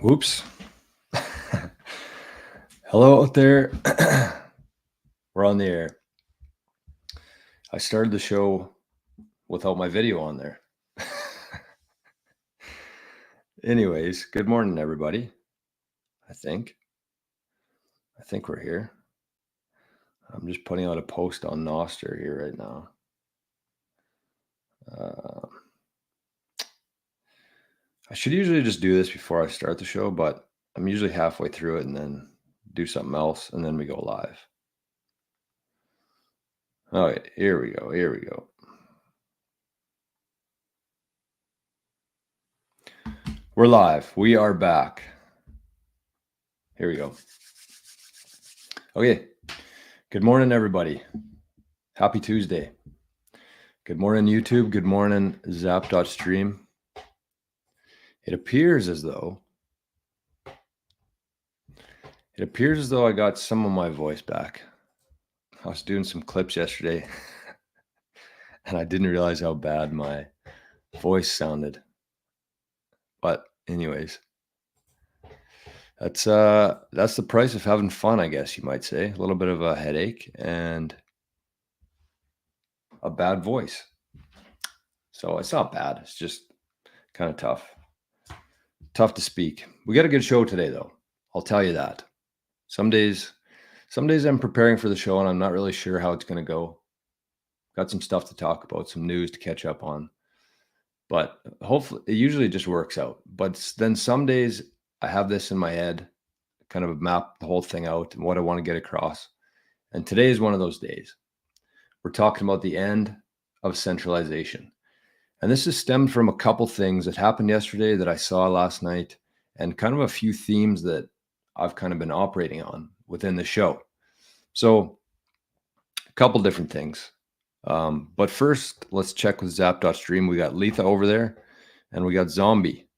Whoops. Hello out there. We're on the air. I started the show without my video on there. Anyways, good morning, everybody. I think we're here. I'm just putting out a post on NOSTR here right now. I should usually just do this before I start the show, but I'm usually halfway through it and then do something else, and then we go live. Oh, yeah, here we go. We're live. We are back. Here we go. Okay. Good morning, everybody. Happy Tuesday. Good morning, YouTube. Good morning, zap.stream. It appears as though I got some of my voice back. I was doing some clips yesterday and I didn't realize how bad my voice sounded. But anyways, that's the price of having fun, I guess you might say. A little bit of a headache and a bad voice. So it's not bad. It's just kind of tough. Tough to speak. We got a good show today, though. I'll tell you that. Some days I'm preparing for the show and I'm not really sure how it's going to go. Got some stuff to talk about, some news to catch up on. But hopefully, it usually just works out. But then some days I have this in my head, kind of map the whole thing out and what I want to get across. And today is one of those days. We're talking about the end of centralization. And this is stemmed from a couple things that happened yesterday that I saw last night and kind of a few themes that I've kind of been operating on within the show. So a couple different things. But first, let's check with zap.stream. We got Letha over there and we got Zombie.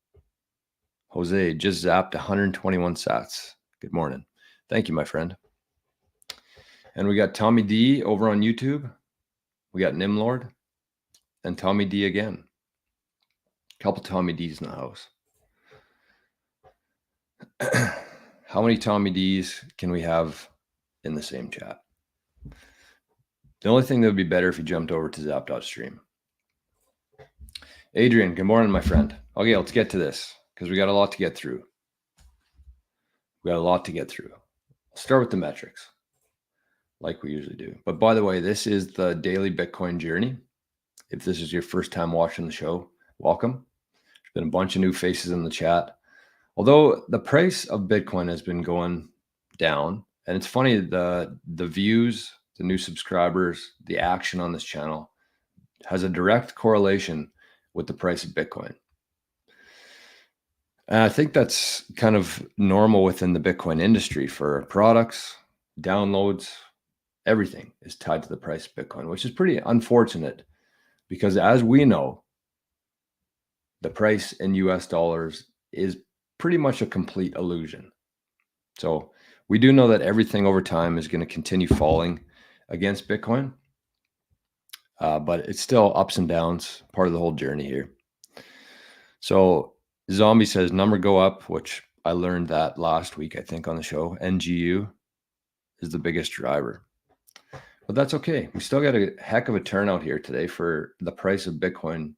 Jose just zapped 121 sats. Good morning. Thank you, my friend. And we got Tommy D over on YouTube. We got Nimlord and Tommy D again. A couple Tommy D's in the house. How many Tommy D's can we have in the same chat? The only thing that would be better if you jumped over to zap.stream. Adrian, good morning, my friend. Okay, let's get to this because we got a lot to get through. I'll start with the metrics like we usually do. But by the way, this is the daily Bitcoin journey. If this is your first time watching the show, welcome. There's been a bunch of new faces in the chat. Although the price of Bitcoin has been going down, and it's funny, the views, the new subscribers, the action on this channel has a direct correlation with the price of Bitcoin. And I think that's kind of normal within the Bitcoin industry for products, downloads, everything is tied to the price of Bitcoin, which is pretty unfortunate because as we know, the price in US dollars is pretty much a complete illusion. So we do know that everything over time is going to continue falling against Bitcoin, but it's still ups and downs, part of the whole journey here. So Zombie says number go up, which I learned that last week, I think on the show. NGU is the biggest driver, but that's okay. We still got a heck of a turnout here today for the price of Bitcoin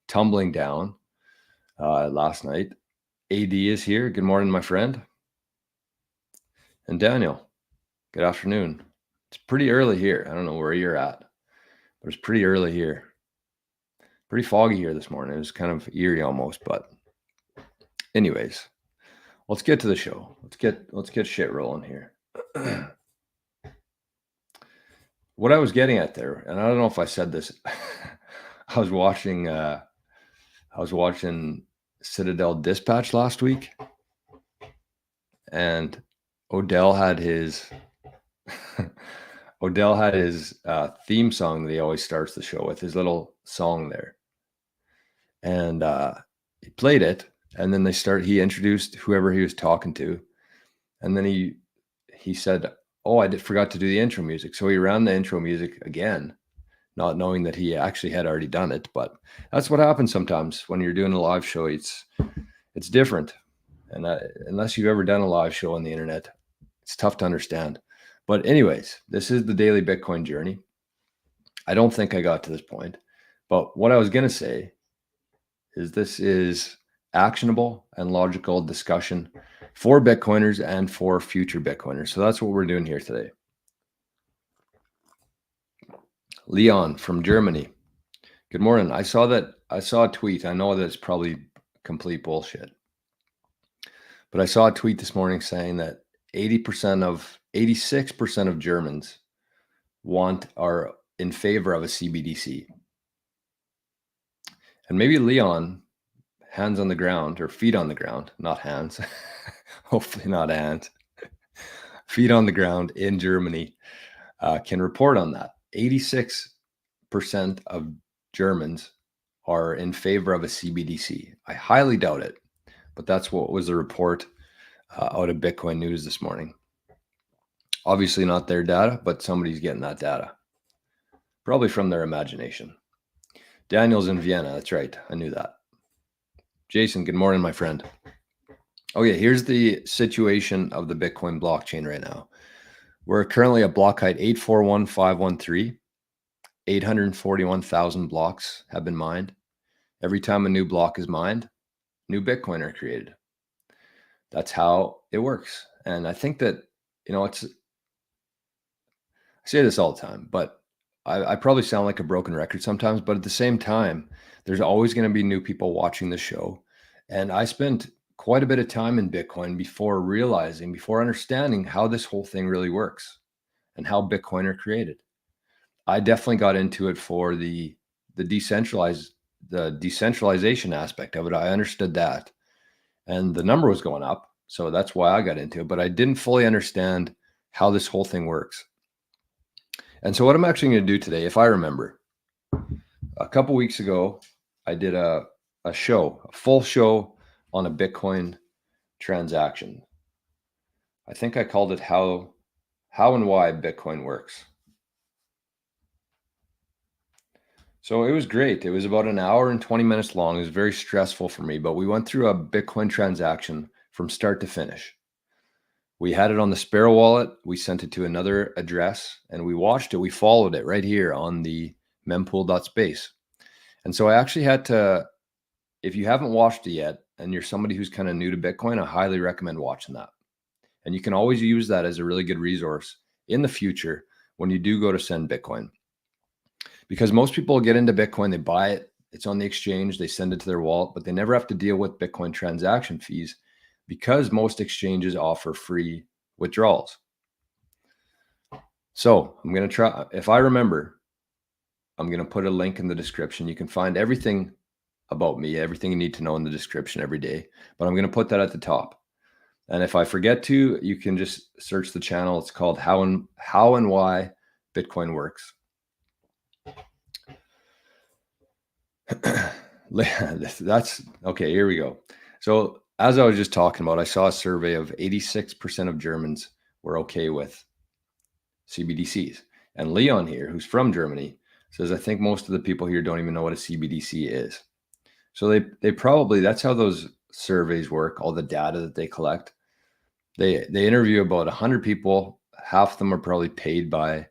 tumbling down last night. AD is here. Good morning, my friend. And Daniel, good afternoon. It's pretty early here. I don't know where you're at, but it's pretty early here. Pretty foggy here this morning. It was kind of eerie almost, but anyways, let's get to the show. Let's get shit rolling here. What I was getting at there, and I don't know if I said this, I was watching Citadel Dispatch last week, and Odell had his theme song that he always starts the show with, his little song there, and he played it, and then he introduced whoever he was talking to, and then he said, "Oh, I forgot to do the intro music," so he ran the intro music again, not knowing that he actually had already done it. But that's what happens sometimes when you're doing a live show. It's different. And unless you've ever done a live show on the internet, it's tough to understand. But anyways, this is the daily Bitcoin journey. I don't think I got to this point, but what I was going to say is this is actionable and logical discussion for Bitcoiners and for future Bitcoiners. So that's what we're doing here today. Leon from Germany. Good morning. I saw a tweet. I know that it's probably complete bullshit, but I saw a tweet this morning saying that 86% of Germans are in favor of a CBDC. And maybe Leon, hands on the ground or feet on the ground, not hands, hopefully not hands, feet on the ground in Germany, can report on that. 86% of Germans are in favor of a CBDC. I highly doubt it, but that's what was the report out of Bitcoin News this morning. Obviously not their data, but somebody's getting that data, probably from their imagination. Daniel's in Vienna. That's right. I knew that. Jason, good morning, my friend. Okay, here's the situation of the Bitcoin blockchain right now. We're currently at block height 841,513. 841,000 blocks have been mined. Every time a new block is mined, new Bitcoin are created. That's how it works. And I think that, I say this all the time, but I probably sound like a broken record sometimes, but at the same time, there's always going to be new people watching the show. And I spent quite a bit of time in Bitcoin before understanding how this whole thing really works and how Bitcoin are created. I definitely got into it for the decentralization aspect of it. I understood that. And the number was going up. So that's why I got into it. But I didn't fully understand how this whole thing works. And so what I'm actually going to do today, if I remember, a couple weeks ago, I did a full show on a Bitcoin transaction. I think I called it how and why Bitcoin works. So it was great. It was about an hour and 20 minutes long. It was very stressful for me, but we went through a Bitcoin transaction from start to finish. We had it on the Sparrow wallet. We sent it to another address and we watched it. We followed it right here on the mempool.space. And so I actually had to, if you haven't watched it yet and you're somebody who's kind of new to Bitcoin, I highly recommend watching that. And you can always use that as a really good resource in the future when you do go to send Bitcoin. Because most people get into Bitcoin, they buy it, it's on the exchange, they send it to their wallet, but they never have to deal with Bitcoin transaction fees because most exchanges offer free withdrawals. So I'm going to try, if I remember, I'm going to put a link in the description. You can find everything about me, everything you need to know in the description every day, but I'm going to put that at the top. And if I forget to, you can just search the channel. It's called How and Why Bitcoin Works. That's okay. Here we go. So as I was just talking about, I saw a survey of 86% of Germans were okay with CBDCs. And Leon here, who's from Germany, says, I think most of the people here don't even know what a CBDC is. So they probably, that's how those surveys work, all the data that they collect. They interview about 100 people. Half of them are probably paid by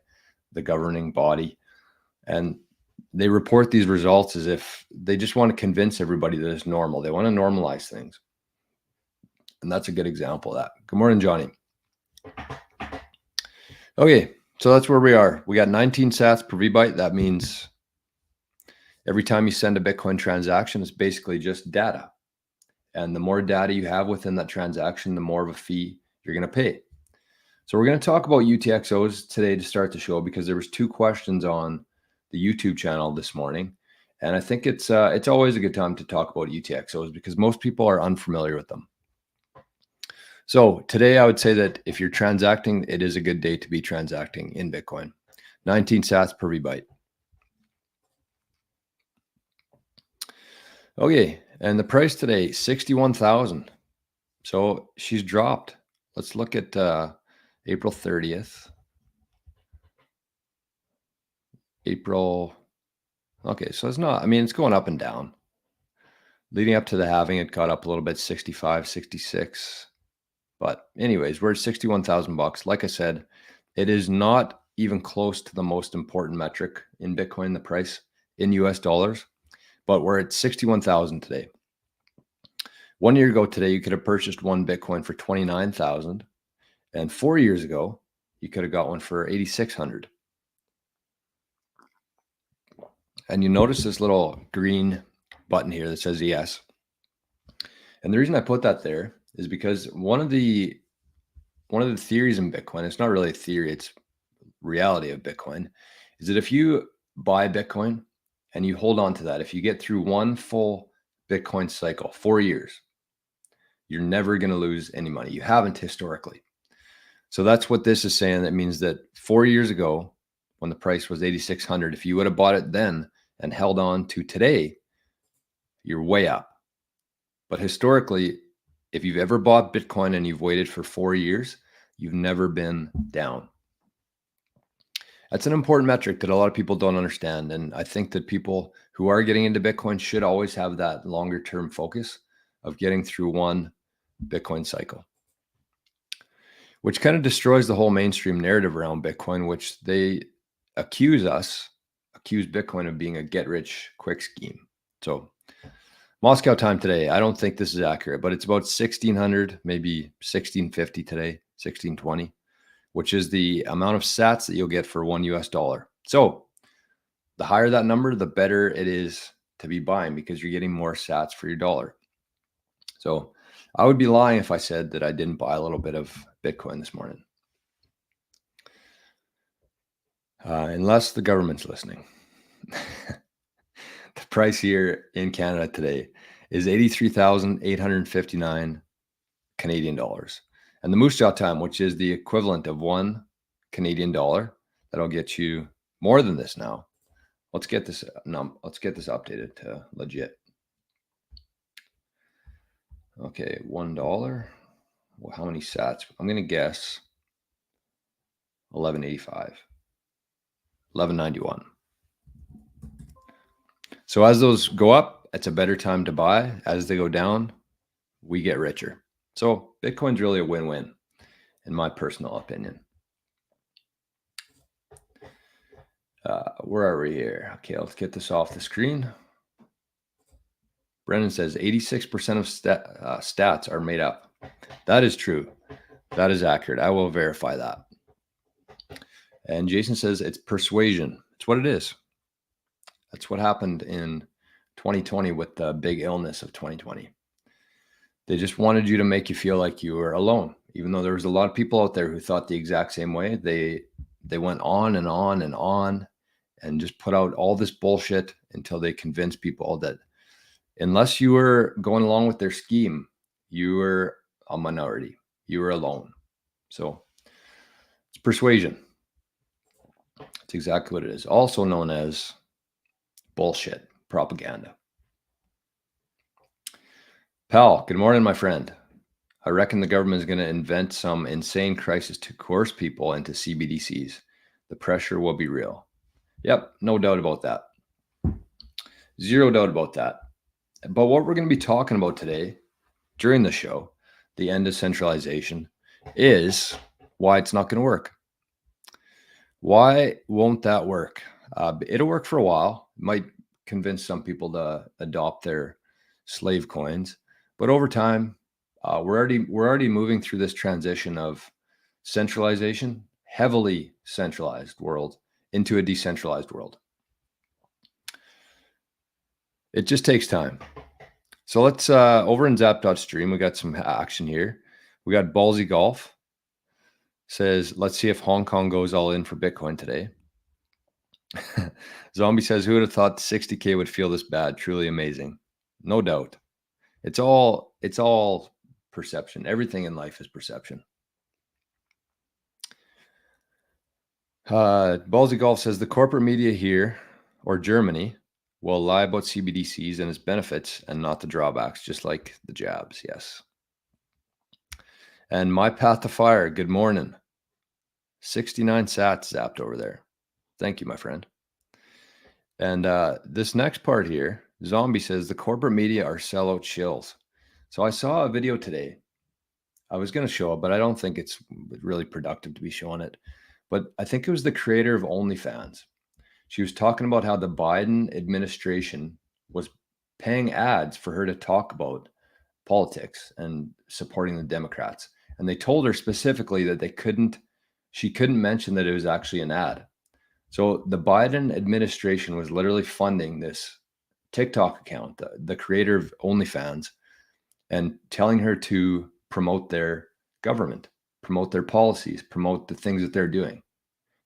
the governing body. And they report these results as if they just want to convince everybody that it's normal. They want to normalize things. And that's a good example of that. Good morning, Johnny. Okay, so that's where we are. We got 19 sats per VByte. That means every time you send a Bitcoin transaction, it's basically just data. And the more data you have within that transaction, the more of a fee you're going to pay. So we're going to talk about UTXOs today to start the show because there was 2 questions on the YouTube channel this morning. And I think it's always a good time to talk about UTXOs because most people are unfamiliar with them. So today I would say that if you're transacting, it is a good day to be transacting in Bitcoin. 19 sats per VByte. Okay, and the price today, 61,000. So she's dropped. Let's look at April 30th. April. Okay, so it's not, I mean, it's going up and down. Leading up to the halving, it got up a little bit, 65, 66. But anyways, we're at 61,000 bucks. Like I said, it is not even close to the most important metric in Bitcoin, the price in US dollars, but we're at 61,000 today. 1 year ago today, you could have purchased one Bitcoin for 29,000. And 4 years ago, you could have got one for 8,600. And you notice this little green button here that says yes. And the reason I put that there is because one of the theories in Bitcoin, it's not really a theory, it's reality of Bitcoin, is that if you buy Bitcoin and you hold on to that, if you get through one full Bitcoin cycle, 4 years, you're never going to lose any money. You haven't historically. So that's what this is saying. That means that 4 years ago, when the price was 8,600, if you would have bought it then and held on to today, you're way up. But historically, if you've ever bought Bitcoin and you've waited for 4 years, you've never been down. That's an important metric that a lot of people don't understand. And I think that people who are getting into Bitcoin should always have that longer term focus of getting through one Bitcoin cycle, which kind of destroys the whole mainstream narrative around Bitcoin, which they accuse Bitcoin of being a get rich quick scheme. So Moscow time today, I don't think this is accurate, but it's about 1,600, maybe 1,650 today, 1,620, which is the amount of sats that you'll get for $1 US. So the higher that number, the better it is to be buying because you're getting more sats for your dollar. So I would be lying if I said that I didn't buy a little bit of Bitcoin this morning. Unless the government's listening. The price here in Canada today is 83,859 Canadian dollars. And the Moose Jaw time, which is the equivalent of $1 Canadian, that'll get you more than this now. Let's get this updated to legit. Okay, $1. Well, how many sats? I'm going to guess 1185, 1191. So as those go up, it's a better time to buy. As they go down, we get richer. So Bitcoin's really a win-win, in my personal opinion. Where are we here? Okay, let's get this off the screen. Brennan says 86% of stats are made up. That is true. That is accurate. I will verify that. And Jason says it's persuasion. It's what it is. That's what happened in 2020 with the big illness of 2020. They just wanted you to make you feel like you were alone, even though there was a lot of people out there who thought the exact same way. They went on and on and on and just put out all this bullshit until they convinced people that unless you were going along with their scheme, you were a minority. You were alone. So it's persuasion. It's exactly what it is. Also known as bullshit, propaganda. Pal, good morning, my friend. I reckon the government is going to invent some insane crisis to coerce people into CBDCs. The pressure will be real. Yep, no doubt about that. Zero doubt about that. But what we're going to be talking about today during the show, the end of centralization, is why it's not going to work. Why won't that work? It'll work for a while. It might convince some people to adopt their slave coins, but over time, we're already moving through this transition of centralization, heavily centralized world, into a decentralized world. It just takes time. So let's over in Zap.stream, we got some action here. We got Ballsy Golf says, let's see if Hong Kong goes all in for Bitcoin today. Zombie says, who would have thought 60K would feel this bad? Truly amazing. No doubt. It's all perception. Everything in life is perception. Ballsy Golf says the corporate media here or Germany will lie about CBDCs and its benefits and not the drawbacks, just like the jabs. Yes. And My Path to Fire, good morning. 69 sats zapped over there. Thank you, my friend. And this next part here Zombie says the corporate media are sellout shills. So I saw a video today. I was going to show it, but I don't think it's really productive to be showing it. But I think it was the creator of OnlyFans. She was talking about how the Biden administration was paying ads for her to talk about politics and supporting the Democrats. And they told her specifically that she couldn't mention that it was actually an ad. So the Biden administration was literally funding this TikTok account, the creator of OnlyFans, and telling her to promote their government, promote their policies, promote the things that they're doing.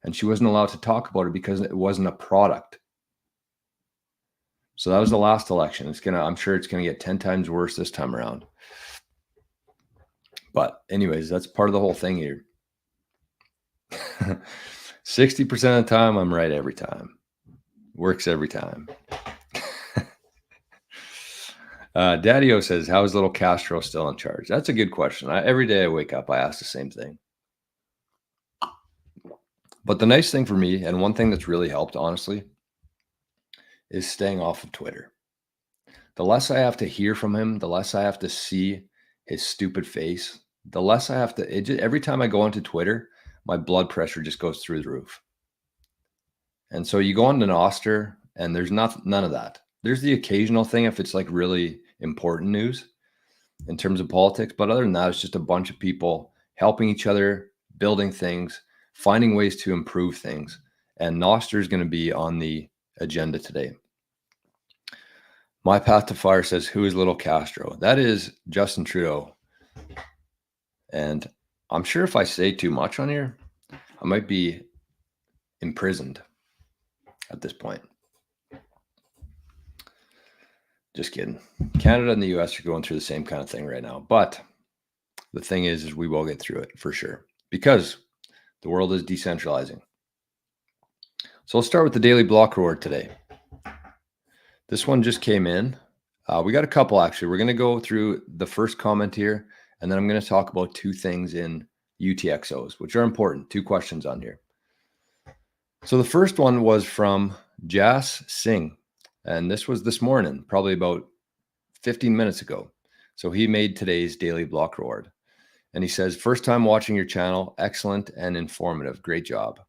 And she wasn't allowed to talk about it because it wasn't a product. So that was the last election. I'm sure it's gonna get 10 times worse this time around. But anyways, that's part of the whole thing here. 60% of the time, I'm right every time. Works every time. Daddy-O says, how is little Castro still in charge? That's a good question. Every day I wake up, I ask the same thing. But the nice thing for me, and one thing that's really helped, honestly, is staying off of Twitter. The less I have to hear from him, the less I have to see his stupid face, the less I have to, every time I go onto Twitter, my blood pressure just goes through the roof. And so you go on to NOSTR and there's none of that. There's the occasional thing if it's like really important news in terms of politics. But other than that, it's just a bunch of people helping each other, building things, finding ways to improve things. And NOSTR is going to be on the agenda today. My Path to Fire says, who is little Castro? That is Justin Trudeau. And I'm sure if I say too much on here, I might be imprisoned at this point. Just kidding. Canada and the US are going through the same kind of thing right now. But the thing is we will get through it for sure because the world is decentralizing. So let's start with the daily block reward today. This one just came in. We got a couple actually. We're going to go through the first comment here, and then I'm going to talk about two things in UTXOs, which are important. Two questions on here. So the first one was from Jas Singh, and this was this morning, probably about 15 minutes ago. So he made today's daily block reward. And he says, first time watching your channel, excellent and informative. Great job.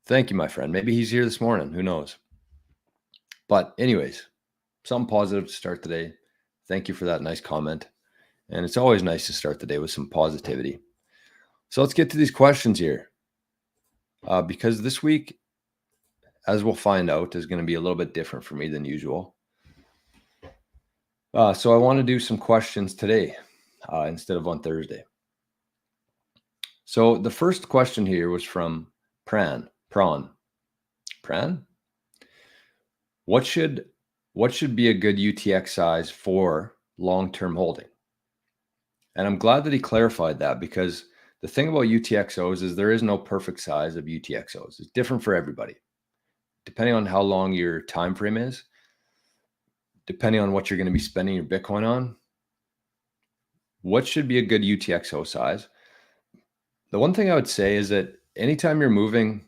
Thank you, my friend. Maybe he's here this morning. Who knows? But anyways, something positive to start the day. Thank you for that nice comment. And it's always nice to start the day with some positivity. So let's get to these questions here. Because this week, as we'll find out, is going to be a little bit different for me than usual. So I want to do some questions today instead of on Thursday. So the first question here was from Prawn. What should be a good UTX size for long-term holding? And I'm glad that he clarified that, because the thing about UTXOs is there is no perfect size of UTXOs. It's different for everybody, depending on how long your time frame is, depending on what you're going to be spending your Bitcoin on. What should be a good UTXO size? The one thing I would say is that anytime you're moving,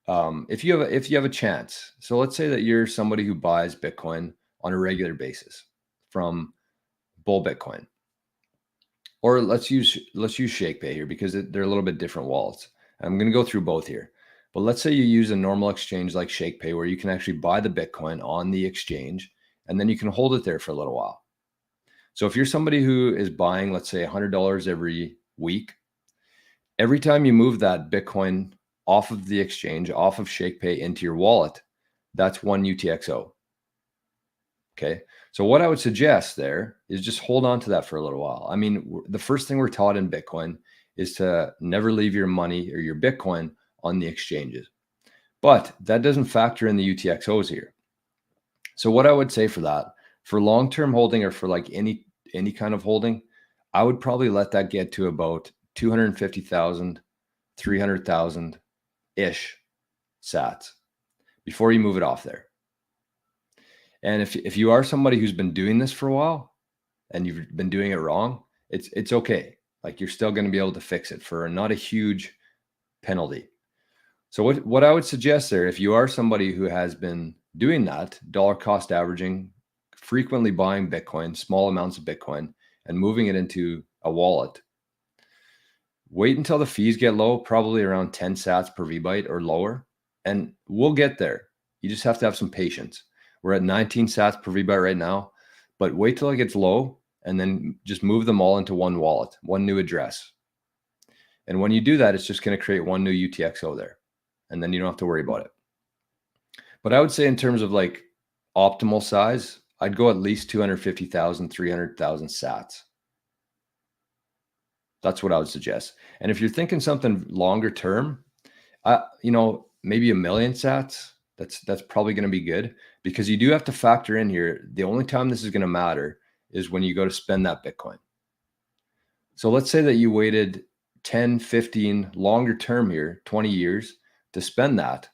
if you have a chance, so let's say that you're somebody who buys Bitcoin on a regular basis from Bull Bitcoin, or let's use ShakePay here because they're a little bit different wallets. I'm going to go through both here, but let's say you use a normal exchange like ShakePay where you can actually buy the Bitcoin on the exchange and then you can hold it there for a little while. So if you're somebody who is buying, let's say $100 every week, every time you move that Bitcoin off of the exchange, off of ShakePay into your wallet, that's one UTXO. Okay. So what I would suggest there is just hold on to that for a little while. I mean, the first thing we're taught in Bitcoin is to never leave your money or your Bitcoin on the exchanges, but that doesn't factor in the UTXOs here. So what I would say for that, for long-term holding or for like any kind of holding, I would probably let that get to about 250,000, 300,000 ish sats before you move it off there. And if you are somebody who's been doing this for a while and you've been doing it wrong, it's okay. Like you're still going to be able to fix it for not a huge penalty. So what I would suggest there, if you are somebody who has been doing that, dollar cost averaging, frequently buying Bitcoin, small amounts of Bitcoin, and moving it into a wallet, wait until the fees get low, probably around 10 sats per VByte or lower, and we'll get there. You just have to have some patience. We're at 19 sats per VByte right now, but wait till it gets low and then just move them all into one wallet, one new address. And when you do that, it's just going to create one new UTXO there, and then you don't have to worry about it. But I would say in terms of like optimal size, I'd go at least 250,000, 300,000 sats. That's what I would suggest. And if you're thinking something longer term, maybe 1 million sats, that's probably going to be good, because you do have to factor in here, the only time this is going to matter is when you go to spend that Bitcoin. So let's say that you waited 10, 15, longer term here, 20 years to spend that.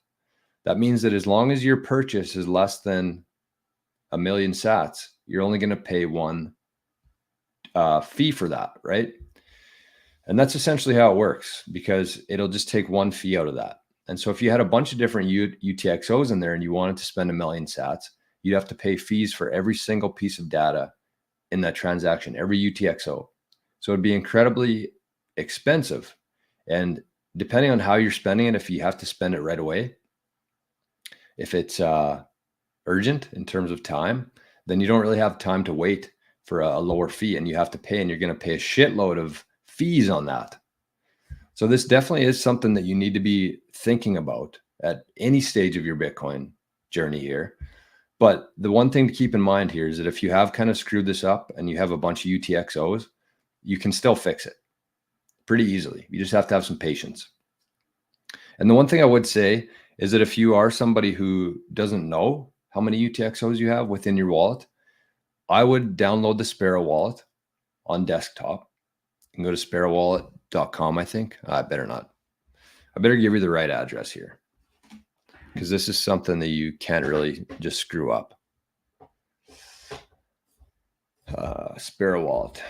That means that as long as your purchase is less than 1 million sats, you're only going to pay one fee for that, right? And that's essentially how it works, because it'll just take one fee out of that. And so if you had a bunch of different UTXOs in there and you wanted to spend 1 million sats, you'd have to pay fees for every single piece of data in that transaction, every UTXO. So it'd be incredibly expensive. And depending on how you're spending it, if you have to spend it right away, if it's urgent in terms of time, then you don't really have time to wait for a lower fee, and you have to pay, and you're going to pay a shitload of fees on that. So this definitely is something that you need to be thinking about at any stage of your Bitcoin journey here. But the one thing to keep in mind here is that if you have kind of screwed this up and you have a bunch of UTXOs, you can still fix it pretty easily. You just have to have some patience. And the one thing I would say is that if you are somebody who doesn't know how many UTXOs you have within your wallet, I would download the Sparrow wallet on desktop and go to sparrowwallet.com, I think. I better not. I better give you the right address here, because this is something that you can't really just screw up. Sparrow Wallet.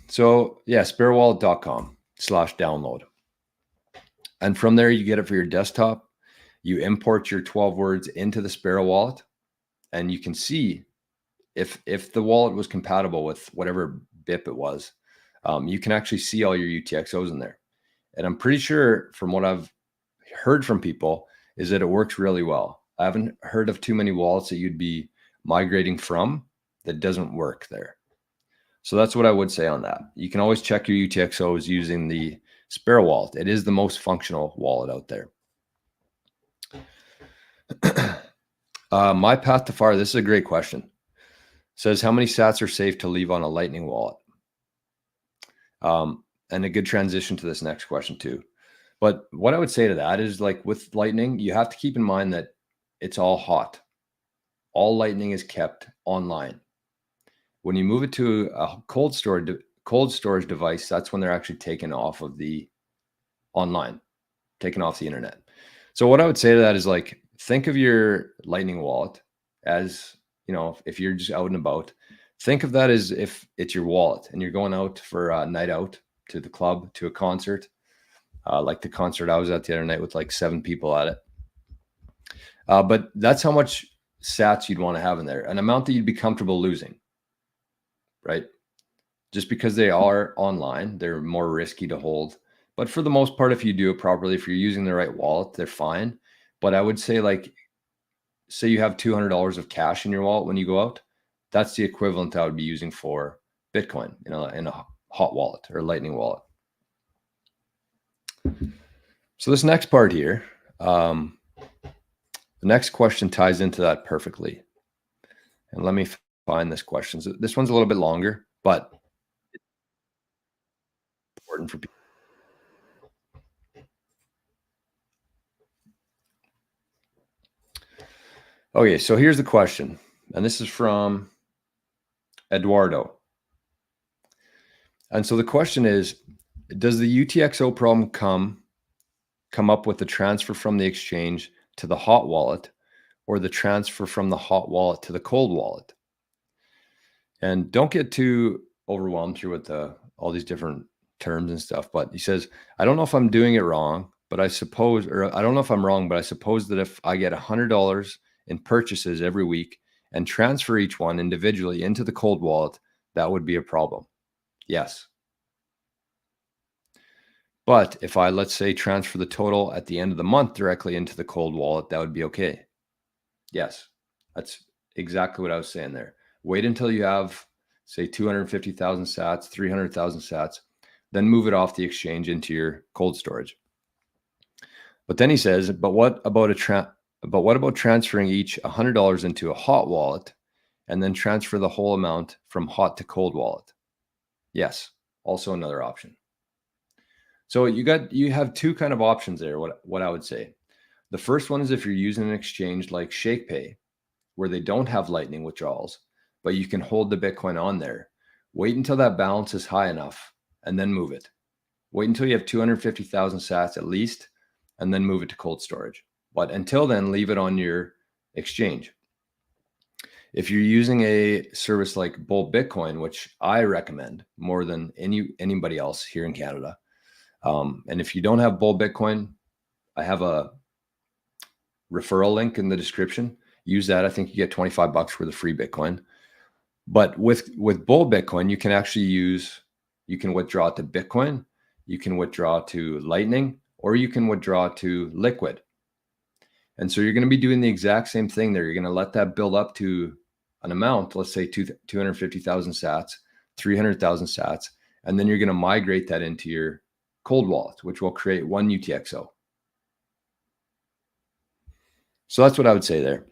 So yeah, sparrowwallet.com/download. And from there, you get it for your desktop. You import your 12 words into the Sparrow Wallet, and you can see if the wallet was compatible with whatever BIP it was. You can actually see all your UTXOs in there. And I'm pretty sure, from what I've heard from people, is that it works really well. I haven't heard of too many wallets that you'd be migrating from that doesn't work there. So that's what I would say on that. You can always check your UTXOs using the Sparrow wallet. It is the most functional wallet out there. My path to fire, this is a great question. Says, how many sats are safe to leave on a Lightning wallet? And a good transition to this next question too. But what I would say to that is, like with Lightning, you have to keep in mind that it's all hot. All Lightning is kept online. When you move it to a cold storage device, that's when they're actually taken off of the online, taken off the internet. So what I would say to that is, like, think of your Lightning wallet as, if you're just out and about, think of that as if it's your wallet and you're going out for a night out, to the club, to a concert, like the concert I was at the other night with like 7 people at it. But that's how much sats you'd want to have in there, an amount that you'd be comfortable losing, right? Just because they are online, they're more risky to hold. But for the most part, if you do it properly, if you're using the right wallet, they're fine. But I would say, like, say you have $200 of cash in your wallet when you go out, that's the equivalent I would be using for Bitcoin, in a hot wallet or Lightning wallet. So this next part here, the next question ties into that perfectly. And let me find this question. So this one's a little bit longer, but it's important for people. Okay, so here's the question. And this is from Eduardo. And so the question is, does the UTXO problem come up with the transfer from the exchange to the hot wallet, or the transfer from the hot wallet to the cold wallet? And don't get too overwhelmed here with all these different terms and stuff, but he says, I don't know if I'm doing it wrong, but I suppose, or I don't know if I'm wrong, but I suppose that if I get $100 in purchases every week and transfer each one individually into the cold wallet, that would be a problem. Yes. But if I, let's say, transfer the total at the end of the month directly into the cold wallet, that would be okay. Yes, that's exactly what I was saying there. Wait until you have, say, 250,000 sats, 300,000 sats, then move it off the exchange into your cold storage. But then he says, but what about transferring each $100 into a hot wallet and then transfer the whole amount from hot to cold wallet? Yes, also another option. So you have two kind of options there, what I would say. The first one is if you're using an exchange like ShakePay, where they don't have Lightning withdrawals, but you can hold the Bitcoin on there. Wait until that balance is high enough and then move it. Wait until you have 250,000 sats at least, and then move it to cold storage. But until then, leave it on your exchange. If you're using a service like Bolt Bitcoin, which I recommend more than anybody else here in Canada, and if you don't have Bolt Bitcoin, I have a referral link in the description. Use that. I think you get $25 for the free Bitcoin. But with Bolt Bitcoin, you can actually you can withdraw to Bitcoin, you can withdraw to Lightning, or you can withdraw to Liquid. And so you're going to be doing the exact same thing there. You're going to let that build up to an amount, let's say 250,000 sats, 300,000 sats, and then you're going to migrate that into your cold wallet, which will create one UTXO. So that's what I would say there.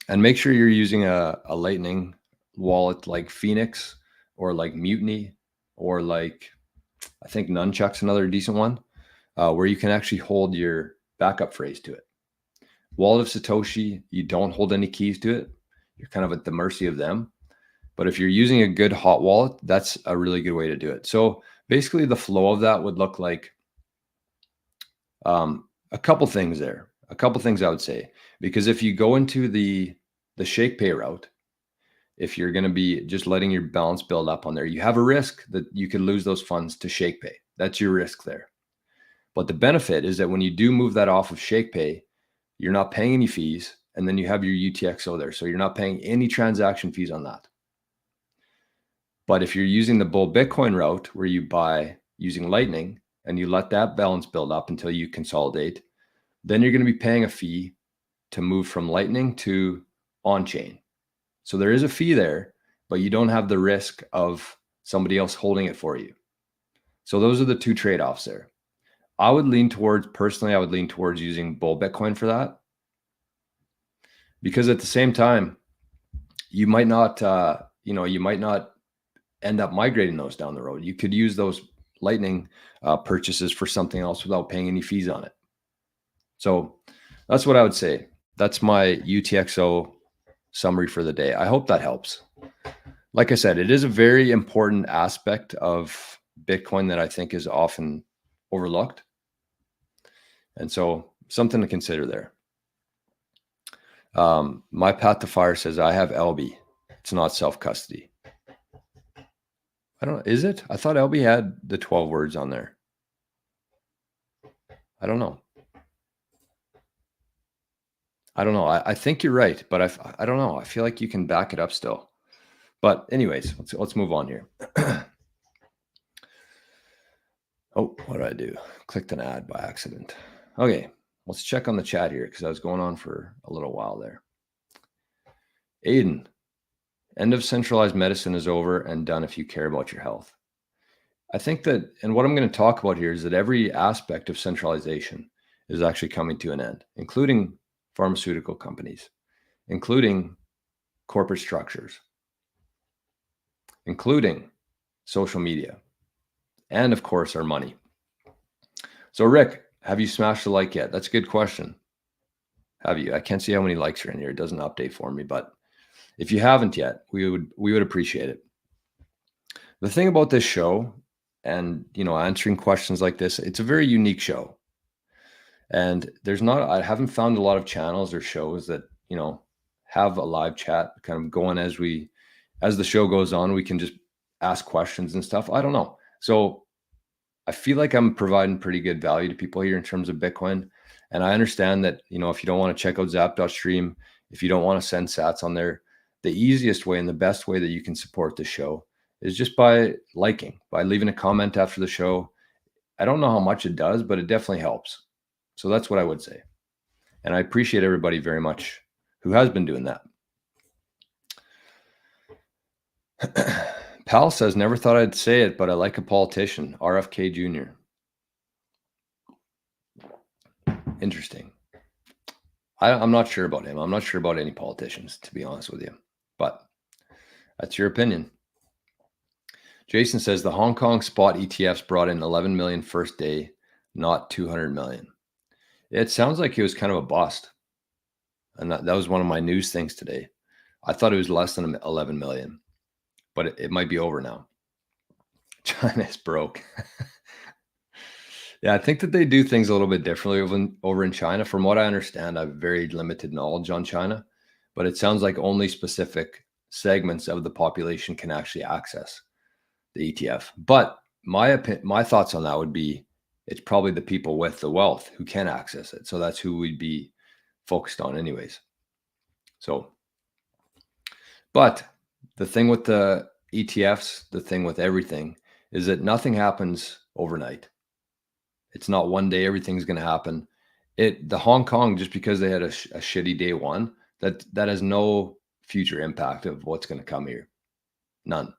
And make sure you're using a Lightning wallet like Phoenix or like Mutiny or like, I think non-kyc's another decent one, where you can actually hold your backup phrase to it. Wallet of Satoshi, you don't hold any keys to it. You're kind of at the mercy of them. But if you're using a good hot wallet, that's a really good way to do it. So basically the flow of that would look like a couple things there. A couple things I would say, because if you go into the ShakePay route, if you're going to be just letting your balance build up on there, you have a risk that you could lose those funds to ShakePay. That's your risk there. But the benefit is that when you do move that off of ShakePay, you're not paying any fees, and then you have your UTXO there. So you're not paying any transaction fees on that. But if you're using the Bull Bitcoin route where you buy using Lightning and you let that balance build up until you consolidate, then you're going to be paying a fee to move from Lightning to on-chain. So there is a fee there, but you don't have the risk of somebody else holding it for you. So those are the two trade-offs there. Personally, I would lean towards using Bull Bitcoin for that. Because at the same time, you might not end up migrating those down the road. You could use those Lightning purchases for something else without paying any fees on it. So that's what I would say. That's my UTXO summary for the day. I hope that helps. Like I said, it is a very important aspect of Bitcoin that I think is often overlooked. And so something to consider there. My Path to Fire says, I have LB. It's not self-custody. I don't know. Is it? I thought LB had the 12 words on there. I don't know. I think you're right, but I don't know. I feel like you can back it up still. But anyways, let's move on here. Oh, what did I do? Clicked an ad by accident. Okay, let's check on the chat here because I was going on for a little while there. Aiden, end of centralized medicine is over and done if you care about your health. I think that, and what I'm going to talk about here is that every aspect of centralization is actually coming to an end, including pharmaceutical companies, including corporate structures, including social media, and of course, our money. So Rick, have you smashed the like yet? That's a good question. Have you? I can't see how many likes are in here. It doesn't update for me, but if you haven't yet, we would appreciate it. The thing about this show and, answering questions like this, it's a very unique show. And I haven't found a lot of channels or shows that, have a live chat kind of going as the show goes on. We can just ask questions and stuff. I don't know. So I feel like I'm providing pretty good value to people here in terms of Bitcoin. And I understand that, if you don't want to check out zap.stream, if you don't want to send sats on there, the easiest way and the best way that you can support the show is just by liking, by leaving a comment after the show. I don't know how much it does, but it definitely helps. So that's what I would say. And I appreciate everybody very much who has been doing that. Pal says, never thought I'd say it, but I like a politician, RFK Jr. Interesting. I'm not sure about him. I'm not sure about any politicians, to be honest with you, but that's your opinion. Jason says the Hong Kong spot ETFs brought in 11 million first day, not 200 million. It sounds like it was kind of a bust. And that was one of my news things today. I thought it was less than 11 million, but it might be over now. China's broke. Yeah, I think that they do things a little bit differently over in China. From what I understand, I have very limited knowledge on China, but it sounds like only specific segments of the population can actually access the ETF. But my thoughts on that would be it's probably the people with the wealth who can access it. So that's who we'd be focused on anyways. So, but the thing with the ETFs, the thing with everything is that nothing happens overnight. It's not one day everything's going to happen. The Hong Kong, just because they had a shitty day one, that has no future impact of what's going to come here. None.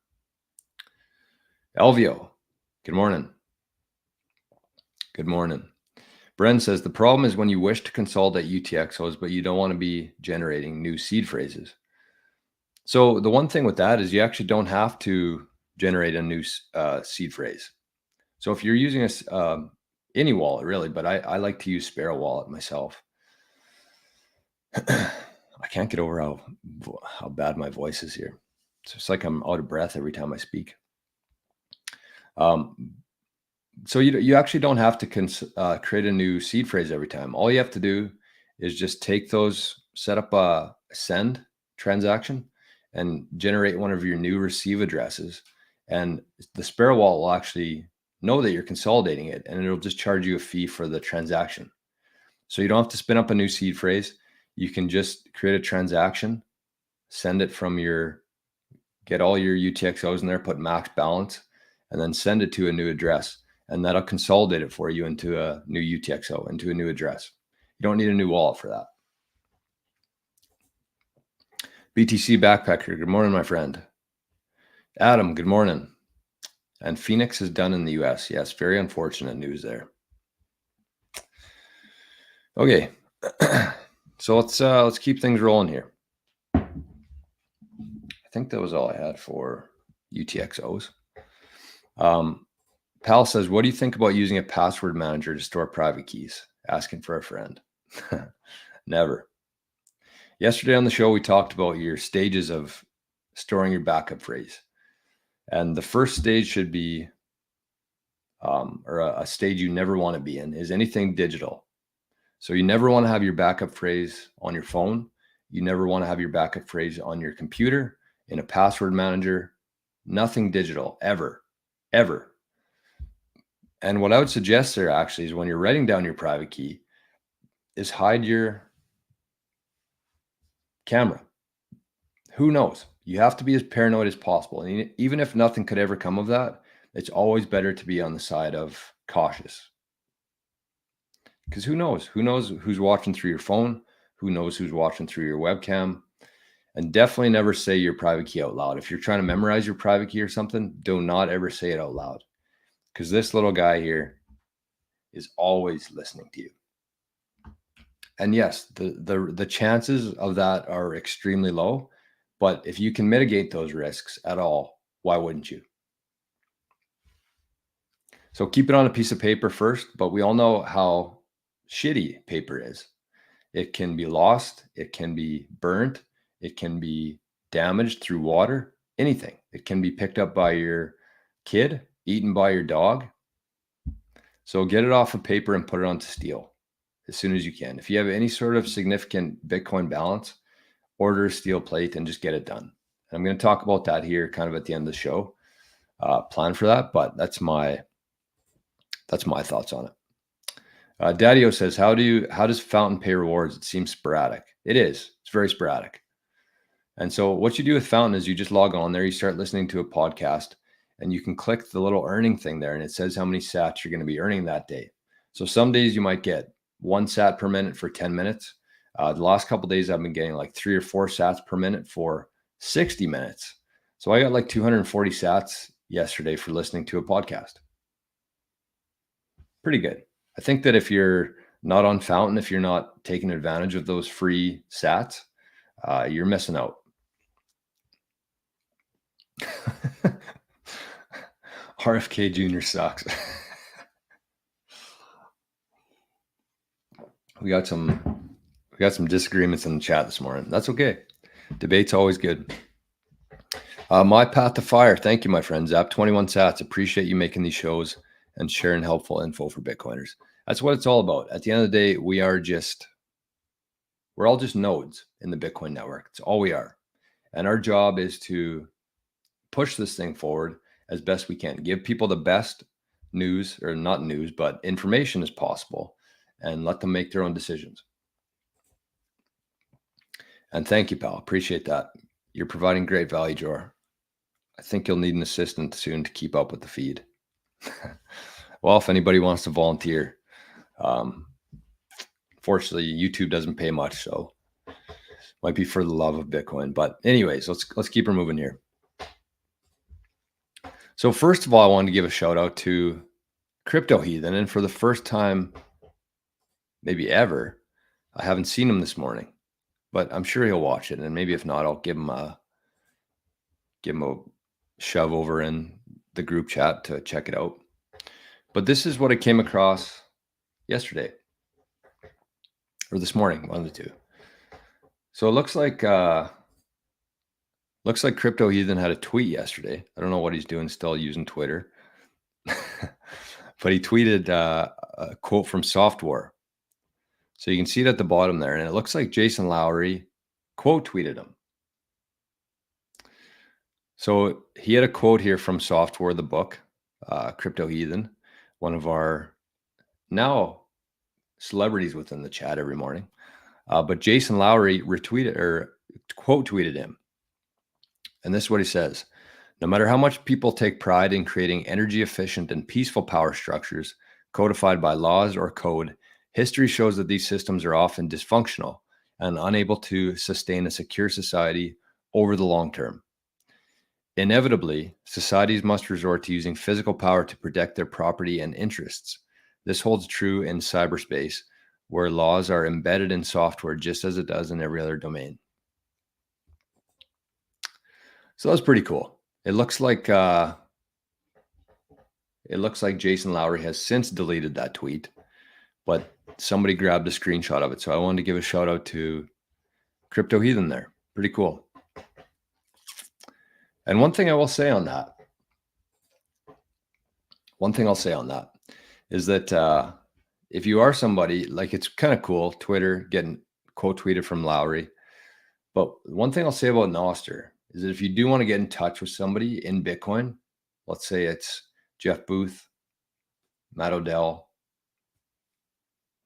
Elvio, good morning. Good morning. Bren says, the problem is when you wish to consolidate UTXOs, but you don't want to be generating new seed phrases. So the one thing with that is you actually don't have to generate a new seed phrase. So if you're using any wallet really, but I like to use Sparrow Wallet myself. I can't get over how bad my voice is here. It's just like I'm out of breath every time I speak. So you actually don't have to create a new seed phrase every time. All you have to do is just take those, set up a send transaction and generate one of your new receive addresses. And the Sparrow Wallet will actually know that you're consolidating it, and it'll just charge you a fee for the transaction. So you don't have to spin up a new seed phrase. You can just create a transaction, send it from get all your UTXOs in there, put max balance, and then send it to a new address. And that'll consolidate it for you into a new UTXO, into a new address. You don't need a new wallet for that. BTC Backpacker, good morning, my friend. Adam, good morning. And Phoenix is done in the US. Yes, very unfortunate news there. Okay, so let's keep things rolling here. I think that was all I had for UTXOs. Pal says, what do you think about using a password manager to store private keys? Asking for a friend. Never. Yesterday on the show, we talked about your stages of storing your backup phrase. And the first stage should be, or a stage you never want to be in, is anything digital. So you never want to have your backup phrase on your phone. You never want to have your backup phrase on your computer, in a password manager, nothing digital, ever. And what I would suggest there actually is when you're writing down your private key is hide your camera. Who knows? You have to be as paranoid as possible. And even if nothing could ever come of that, it's always better to be on the side of cautious. Because who knows? Who knows who's watching through your phone? Who knows who's watching through your webcam? And definitely never say your private key out loud. If you're trying to memorize your private key or something, do not ever say it out loud. Because this little guy here is always listening to you. And yes, the chances of that are extremely low. But if you can mitigate those risks at all, why wouldn't you? So keep it on a piece of paper first, but we all know how shitty paper is. It can be lost. It can be burnt. It can be damaged through water, anything. It can be picked up by your kid, eaten by your dog. So get it off of paper and put it onto steel as soon as you can. If you have any sort of significant Bitcoin balance, order a steel plate and just get it done. And I'm going to talk about that here kind of at the end of the show. Plan for that, but that's my That's my thoughts on it. Daddio says, how does Fountain pay rewards? It seems sporadic. It is. It's very sporadic. And so what you do with Fountain is you just log on there, you start listening to a podcast, and you can click the little earning thing there, and it says how many sats you're going to be earning that day. So some days you might get 1 sat per minute for 10 minutes. The last couple of days I've been getting like 3 or 4 sats per minute for 60 minutes. So I got like 240 sats yesterday for listening to a podcast. Pretty good. I think that if you're not on Fountain, if you're not taking advantage of those free sats, you're missing out. RFK Jr. sucks. we got some disagreements in the chat this morning. That's okay. Debate's always good. My Path to Fire. Thank you, my friend. Zap 21 sats. Appreciate you making these shows and sharing helpful info for Bitcoiners. That's what it's all about. At the end of the day, we're all just nodes in the Bitcoin network. It's all we are. And our job is to push this thing forward as best we can. Give people the best news, or not news, but information as possible, and let them make their own decisions. And thank you, pal. Appreciate that. You're providing great value, Jor. I think you'll need an assistant soon to keep up with the feed. Well, if anybody wants to volunteer, fortunately, YouTube doesn't pay much, so might be for the love of Bitcoin. But anyways, let's keep her moving here. So first of all, I wanted to give a shout out to Crypto Heathen, and for the first time, maybe ever, I haven't seen him this morning, but I'm sure he'll watch it, and maybe if not, I'll give him a shove over in the group chat to check it out. But this is what I came across yesterday, or this morning, one of the two. So it looks like Crypto Heathen had a tweet yesterday. I don't know what he's doing, still using Twitter, but he tweeted a quote from Software. So you can see it at the bottom there, and it looks like Jason Lowery quote tweeted him. So he had a quote here from Software, the book, Crypto Heathen, one of our now celebrities within the chat every morning. But Jason Lowery retweeted or quote tweeted him. And this is what he says: no matter how much people take pride in creating energy efficient and peaceful power structures codified by laws or code, history shows that these systems are often dysfunctional and unable to sustain a secure society over the long term. Inevitably, societies must resort to using physical power to protect their property and interests. This holds true in cyberspace, where laws are embedded in software just as it does in every other domain. So that's pretty cool. It looks like Jason Lowery has since deleted that tweet, but somebody grabbed a screenshot of it. So I wanted to give a shout out to Crypto Heathen there. Pretty cool. And one thing I'll say on that is that if you are somebody, like, it's kind of cool, Twitter getting quote tweeted from Lowery. But one thing I'll say about NOSTR is that if you do want to get in touch with somebody in Bitcoin, let's say it's Jeff Booth, Matt Odell,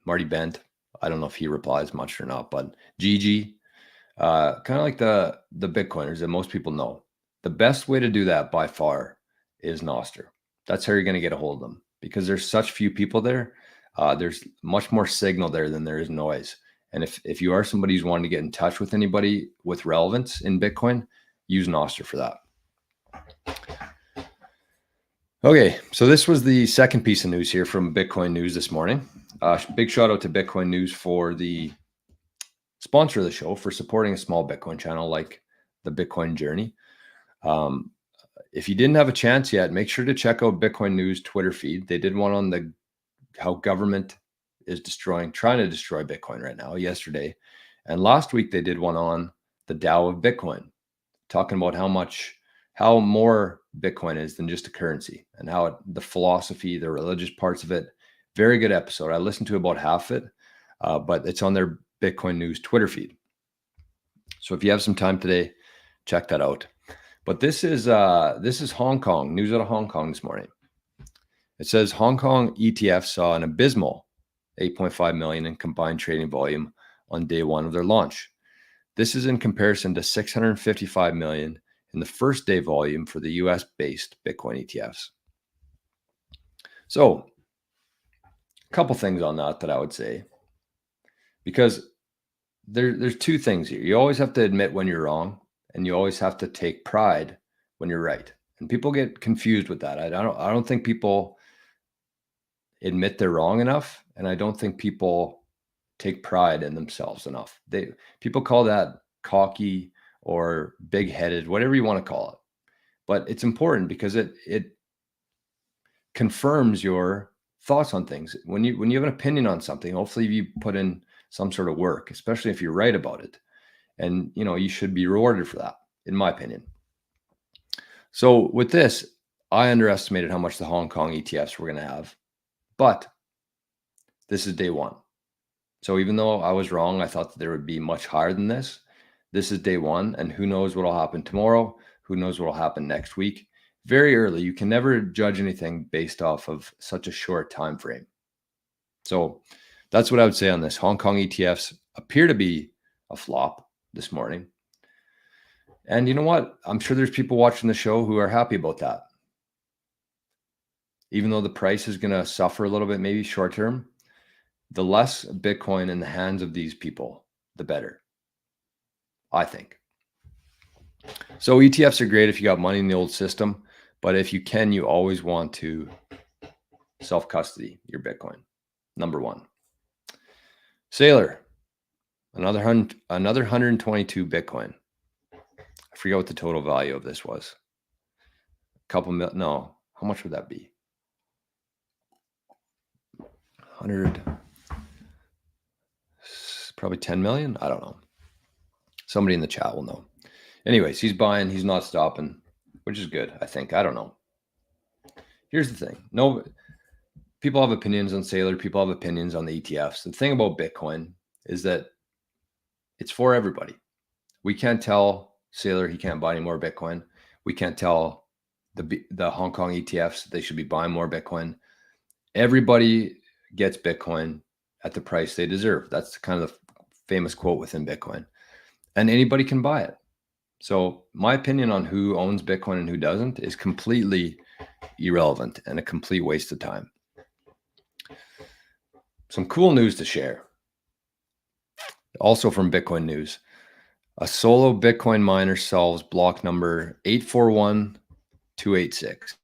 Marty Bent. I don't know if he replies much or not, but Gigi, kind of like the Bitcoiners that most people know. The best way to do that by far is NOSTR. That's how you're going to get a hold of them, because there's such few people there. There's much more signal there than there is noise. And if you are somebody who's wanting to get in touch with anybody with relevance in Bitcoin, use NOSTR for that. Okay, so this was the second piece of news here from Bitcoin News this morning. Big shout out to Bitcoin News for the sponsor of the show, for supporting a small Bitcoin channel like the Bitcoin Journey. If you didn't have a chance yet, make sure to check out Bitcoin News Twitter feed. They did one on how government is trying to destroy Bitcoin right now yesterday. And last week they did one on the Tao of Bitcoin, talking about how more Bitcoin is than just a currency, and how the philosophy, the religious parts of it. Very good episode. I listened to about half it, but it's on their Bitcoin News Twitter feed. So if you have some time today, check that out. But this is Hong Kong, news out of Hong Kong this morning. It says Hong Kong ETF saw an abysmal 8.5 million in combined trading volume on day one of their launch. This is in comparison to 655 million in the first day volume for the US-based Bitcoin ETFs. So, a couple things on that I would say, because there's two things here. You always have to admit when you're wrong, and you always have to take pride when you're right. And people get confused with that. I don't think people admit they're wrong enough, and I don't think people take pride in themselves enough. People call that cocky or big-headed, whatever you want to call it. But it's important because it confirms your thoughts on things. When you have an opinion on something, hopefully you put in some sort of work, especially if you're right about it. And you should be rewarded for that, in my opinion. So with this, I underestimated how much the Hong Kong ETFs were going to have, but this is day one. So even though I was wrong, I thought that there would be much higher than this. This is day one, and who knows what will happen tomorrow? Who knows what will happen next week? Very early. You can never judge anything based off of such a short time frame. So that's what I would say on this. Hong Kong ETFs appear to be a flop this morning. And you know what? I'm sure there's people watching the show who are happy about that. Even though the price is going to suffer a little bit, maybe short term, the less Bitcoin in the hands of these people, the better, I think. So ETFs are great if you got money in the old system, but if you can, you always want to self-custody your Bitcoin. Number one. Sailor, another 122 Bitcoin. I forget what the total value of this was. A couple million. No, how much would that be? 100, probably 10 million. I don't know. Somebody in the chat will know. Anyways, he's buying, he's not stopping, which is good, I think. I don't know. Here's the thing. No, people have opinions on Sailor. People have opinions on the ETFs. The thing about Bitcoin is that it's for everybody. We can't tell Sailor he can't buy any more Bitcoin. We can't tell the Hong Kong ETFs they should be buying more Bitcoin. Everybody gets Bitcoin at the price they deserve. That's kind of the famous quote within Bitcoin. And anybody can buy it. So my opinion on who owns Bitcoin and who doesn't is completely irrelevant and a complete waste of time. Some cool news to share. Also from Bitcoin News. A solo Bitcoin miner solves block number 841286.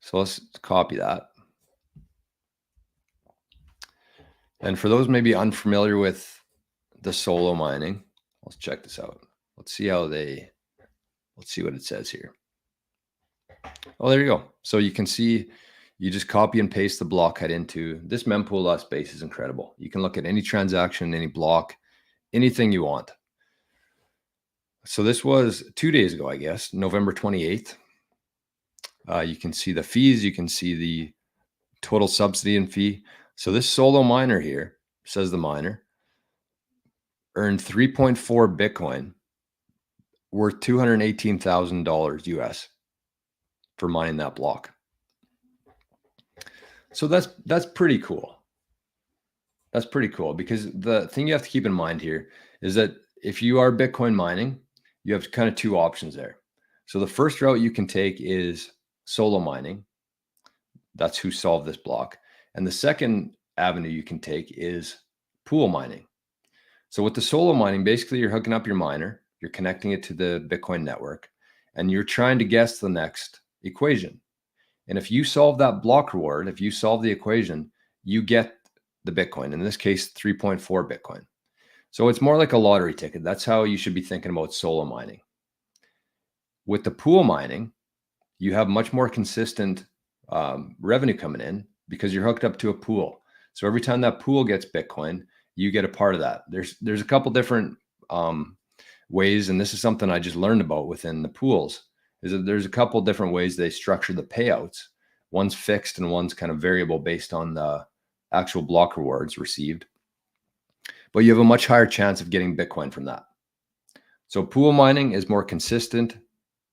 So let's copy that. And for those maybe unfamiliar with the solo mining, let's check this out. Let's see what it says here. Oh, there you go. So you can see, you just copy and paste the block head into this mempool space is incredible. You can look at any transaction, any block, anything you want. So this was 2 days ago, I guess, November 28th. You can see the fees. You can see the total subsidy and fee. So this solo miner here, says the miner, earned 3.4 Bitcoin worth $218,000 US for mining that block. So that's pretty cool. That's pretty cool, because the thing you have to keep in mind here is that if you are Bitcoin mining, you have kind of two options there. So the first route you can take is solo mining. That's who solved this block. And the second avenue you can take is pool mining. So with the solo mining, basically you're hooking up your miner, you're connecting it to the Bitcoin network, and you're trying to guess the next equation. And if you solve that block reward, if you solve the equation, you get the Bitcoin, in this case, 3.4 Bitcoin. So it's more like a lottery ticket. That's how you should be thinking about solo mining. With the pool mining, you have much more consistent revenue coming in because you're hooked up to a pool. So every time that pool gets Bitcoin, you get a part of that. There's a couple different ways, and this is something I just learned about within the pools, is that there's a couple different ways they structure the payouts. One's fixed and one's kind of variable based on the actual block rewards received. But you have a much higher chance of getting Bitcoin from that. So pool mining is more consistent,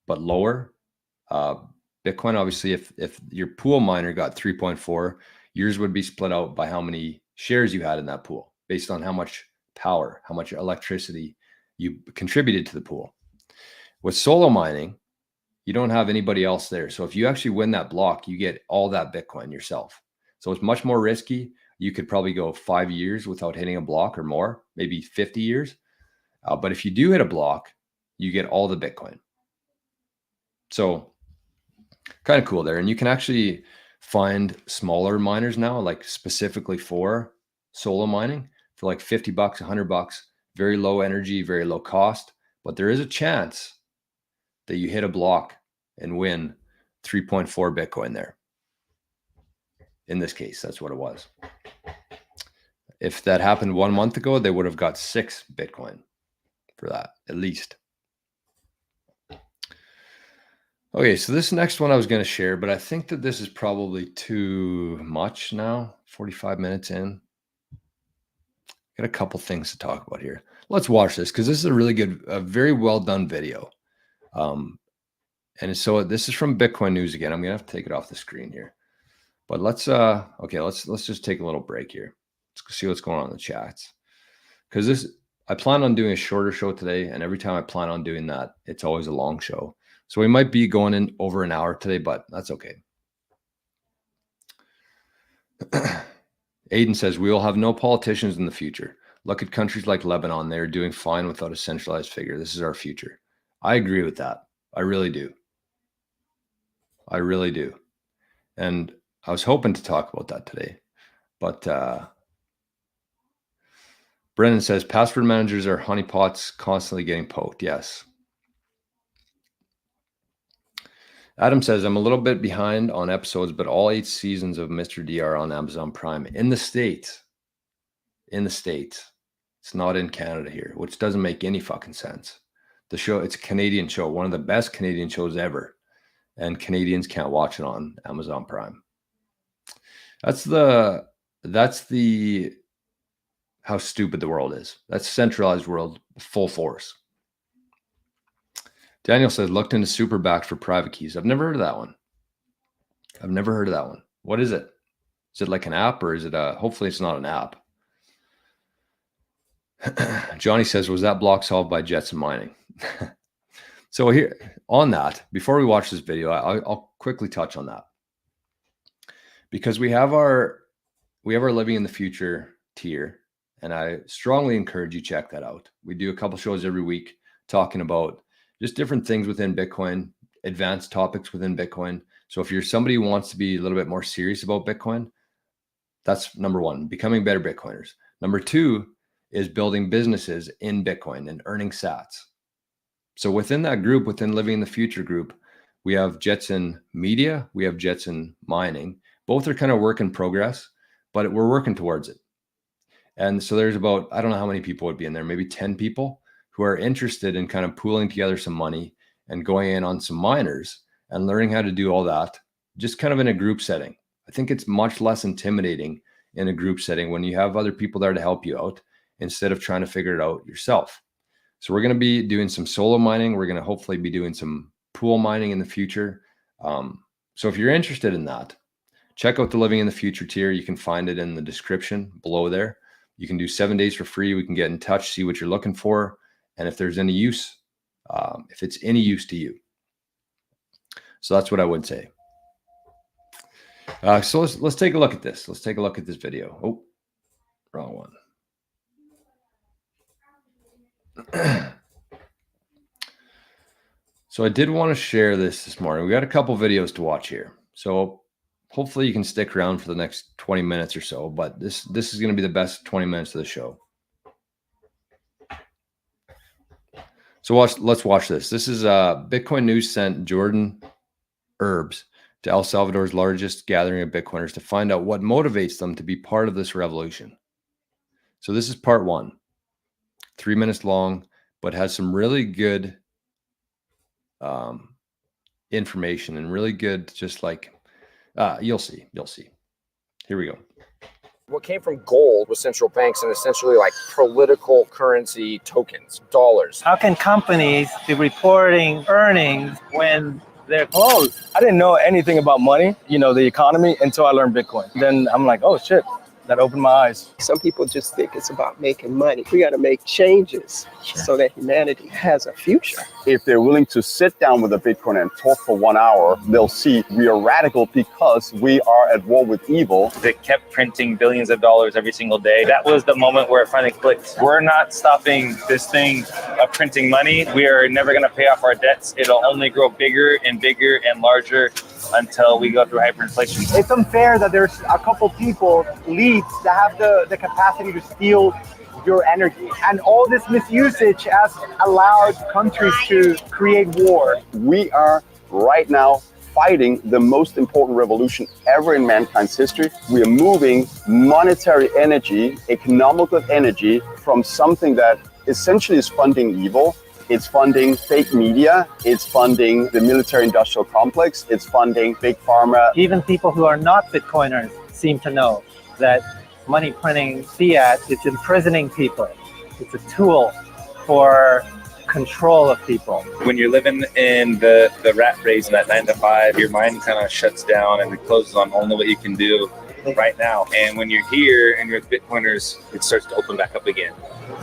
but lower. Bitcoin. Obviously, if your pool miner got 3.4, yours would be split out by how many shares you had in that pool based on how much power, how much electricity you contributed to the pool. With solo mining, you don't have anybody else there. So if you actually win that block, you get all that Bitcoin yourself. So it's much more risky. You could probably go 5 years without hitting a block or more, maybe 50 years. But if you do hit a block, you get all the Bitcoin. So kind of cool there. And you can actually find smaller miners now, like specifically for solo mining for like $50, $100, very low energy, very low cost. But there is a chance that you hit a block and win 3.4 Bitcoin there. In this case, that's what it was. If that happened 1 month ago, they would have got 6 Bitcoin for that, at least. Okay, so this next one I was going to share, but I think that this is probably too much now, 45 minutes in. Got a couple things to talk about here. Let's watch this because this is a really good, a very well done video. And so this is from Bitcoin News again. I'm going to have to take it off the screen here. But let's just take a little break here. Let's see what's going on in the chats. Because I plan on doing a shorter show today, and every time I plan on doing that, it's always a long show. So we might be going in over an hour today, but that's okay. Aiden says, we will have no politicians in the future. Look at countries like Lebanon. They are doing fine without a centralized figure. This is our future. I agree with that. I really do. I really do. And I was hoping to talk about that today. But Brennan says, password managers are honeypots constantly getting poked. Yes. Adam says, I'm a little bit behind on episodes, but all 8 seasons of Mr. D are on Amazon Prime. In the States. In the States. It's not in Canada here, which doesn't make any fucking sense. The show, it's a Canadian show, one of the best Canadian shows ever. And Canadians can't watch it on Amazon Prime. That's the how stupid the world is. That's centralized world, full force. Daniel says, looked into super backs for private keys. I've never heard of that one. I've never heard of that one. What is it? Is it like an app or is it hopefully it's not an app. Johnny says, was that block solved by Jetson Mining? So here on that, before we watch this video, I'll quickly touch on that. Because we have our Living in the Future tier, and I strongly encourage you check that out. We do a couple shows every week talking about just different things within Bitcoin, advanced topics within Bitcoin. So if you're somebody who wants to be a little bit more serious about Bitcoin, that's number 1, becoming better Bitcoiners. Number 2 is building businesses in Bitcoin and earning sats. So within that group, within Living in the Future group, we have Jetson Media, we have Jetson Mining. Both are kind of work in progress, but we're working towards it. And so there's about, I don't know how many people would be in there, maybe 10 people who are interested in kind of pooling together some money and going in on some miners and learning how to do all that, just kind of in a group setting. I think it's much less intimidating in a group setting when you have other people there to help you out instead of trying to figure it out yourself. So we're going to be doing some solo mining. We're going to hopefully be doing some pool mining in the future. So if you're interested in that, check out the Living in the Future tier. You can find it in the description below there. You can do 7 days for free. We can get in touch, see what you're looking for, and if there's any use, if it's any use to you. So that's what I would say. So let's take a look at this. Let's take a look at this video. Oh, wrong one. So I did want to share this morning. We got a couple videos to watch here. So hopefully you can stick around for the next 20 minutes or so, but this is going to be the best 20 minutes of the show. So let's watch this. This is Bitcoin News sent Jordan Herbs to El Salvador's largest gathering of Bitcoiners to find out what motivates them to be part of this revolution. So this is part 1, 3 minutes long, but has some really good information and really good, just like, you'll see. Here we go. What came from gold was central banks and essentially like political currency tokens, dollars. How can companies be reporting earnings when they're closed. I didn't know anything about money, the economy, until I learned Bitcoin. Then I'm like, oh shit, that opened my eyes. Some people just think it's about making money. We got to make changes so that humanity has a future. If they're willing to sit down with a Bitcoin and talk for 1 hour, they'll see we are radical because we are at war with evil. They kept printing billions of dollars every single day. That was the moment where it finally clicked. We're not stopping this thing of printing money. We are never going to pay off our debts. It'll only grow bigger and bigger and larger until we go through hyperinflation. It's unfair that there's a couple people, leads, that have the capacity to steal your energy. And all this misusage has allowed countries to create war. We are right now fighting the most important revolution ever in mankind's history. We are moving monetary energy, economical energy, from something that essentially is funding evil. It's funding fake media, it's funding the military-industrial complex, it's funding big pharma. Even people who are not Bitcoiners seem to know that money printing fiat is imprisoning people. It's a tool for control of people. When you're living in the rat race in that 9 to 5, your mind kind of shuts down and it closes on only what you can do right now. And when you're here and you're with Bitcoiners, it starts to open back up again.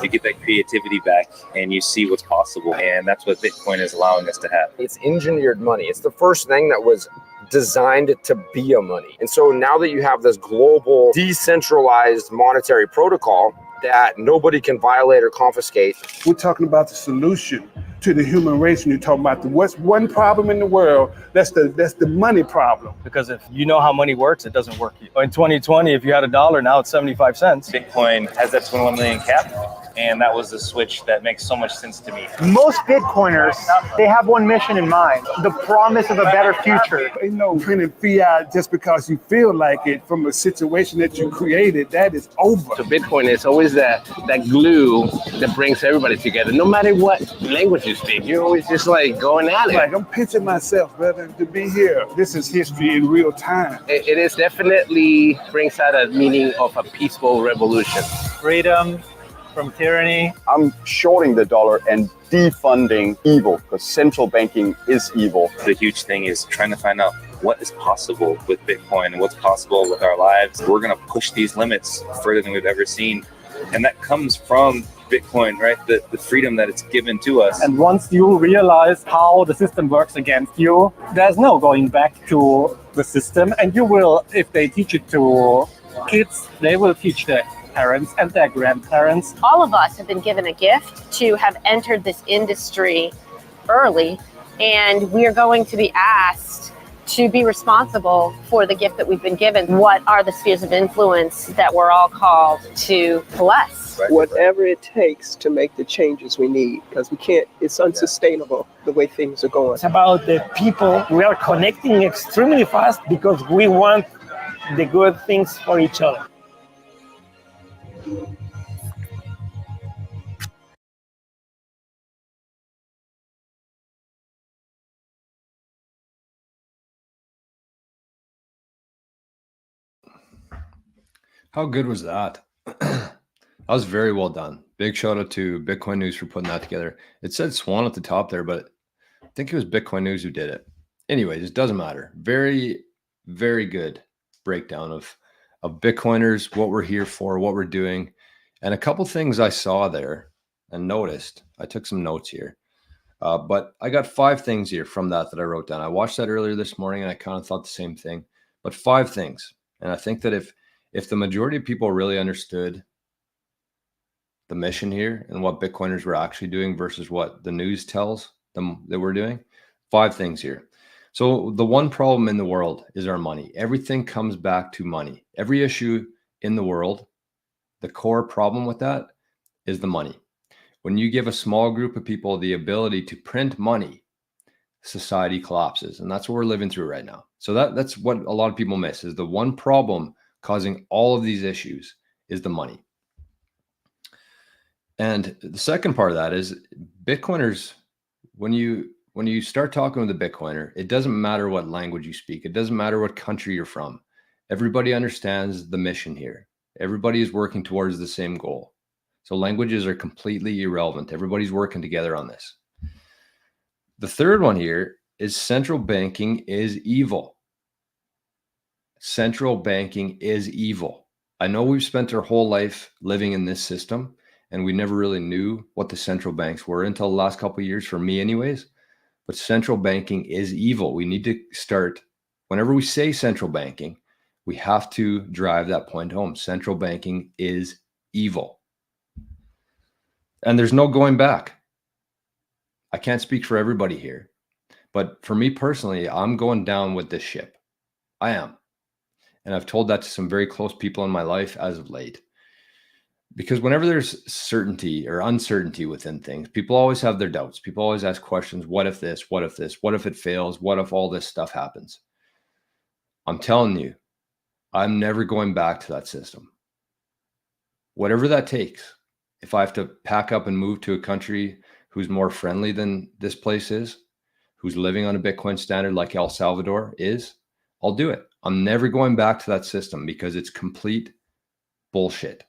You get that creativity back and you see what's possible. And that's what Bitcoin is allowing us to have. It's engineered money. It's the first thing that was designed to be a money. And so now that you have this global decentralized monetary protocol that nobody can violate or confiscate. We're talking about the solution to the human race, and you're talking about what's one problem in the world, that's the money problem. Because if you know how money works, it doesn't work. In 2020, if you had $1, now it's 75 cents. Bitcoin has that 21 million cap, and that was the switch that makes so much sense to me. Most Bitcoiners, they have one mission in mind, the promise of a better future. Ain't no printing fiat just because you feel like it from a situation that you created. That is over. So Bitcoin is always that glue that brings everybody together. No matter what language you speak, you're always just like going at it. Like I'm pinching myself, brother, to be here. This is history in real time. It is definitely brings out a meaning of a peaceful revolution. Freedom from tyranny. I'm shorting the dollar and defunding evil because central banking is evil. The huge thing is trying to find out what is possible with Bitcoin and what's possible with our lives. We're going to push these limits further than we've ever seen. And that comes from Bitcoin, right? The freedom that it's given to us. And once you realize how the system works against you, there's no going back to the system. And you will, if they teach it to kids, they will teach their parents and their grandparents. All of us have been given a gift to have entered this industry early, and we are going to be asked to be responsible for the gift that we've been given. What are the spheres of influence that we're all called to bless? Right. Whatever it takes to make the changes we need, because we can't, it's unsustainable the way things are going. It's about the people. We are connecting extremely fast because we want the good things for each other. How good was that? That was very well done. Big shout out to Bitcoin News for putting that together. It said Swan at the top there, but I think it was Bitcoin News who did it. Anyways, it doesn't matter. Very, very good breakdown of Bitcoiners, what we're here for, what we're doing. And a couple things I saw there and noticed. I took some notes here. But I got 5 things here from that I wrote down. I watched that earlier this morning and I kind of thought the same thing. But 5 things. And I think that if the majority of people really understood the mission here and what Bitcoiners were actually doing versus what the news tells them that we're doing, 5 things here. So the one problem in the world is our money. Everything comes back to money. Every issue in the world, the core problem with that is the money. When you give a small group of people the ability to print money, society collapses. And that's what we're living through right now. So that's what a lot of people miss, is the one problem causing all of these issues is the money. And the second part of that is Bitcoiners, when you start talking with a Bitcoiner, it doesn't matter what language you speak. It doesn't matter what country you're from. Everybody understands the mission here. Everybody is working towards the same goal. So languages are completely irrelevant. Everybody's working together on this. The third one here is central banking is evil. Central banking is evil. I know we've spent our whole life living in this system, and we never really knew what the central banks were until the last couple of years, for me anyways. But central banking is evil. We need to start, whenever we say central banking, we have to drive that point home. Central banking is evil. And there's no going back. I can't speak for everybody here, but for me personally, I'm going down with this ship. I am. And I've told that to some very close people in my life as of late. Because whenever there's certainty or uncertainty within things, people always have their doubts. People always ask questions. What if this? What if this? What if it fails? What if all this stuff happens? I'm telling you, I'm never going back to that system. Whatever that takes. If I have to pack up and move to a country who's more friendly than this place is, who's living on a Bitcoin standard like El Salvador is, I'll do it. I'm never going back to that system because it's complete bullshit.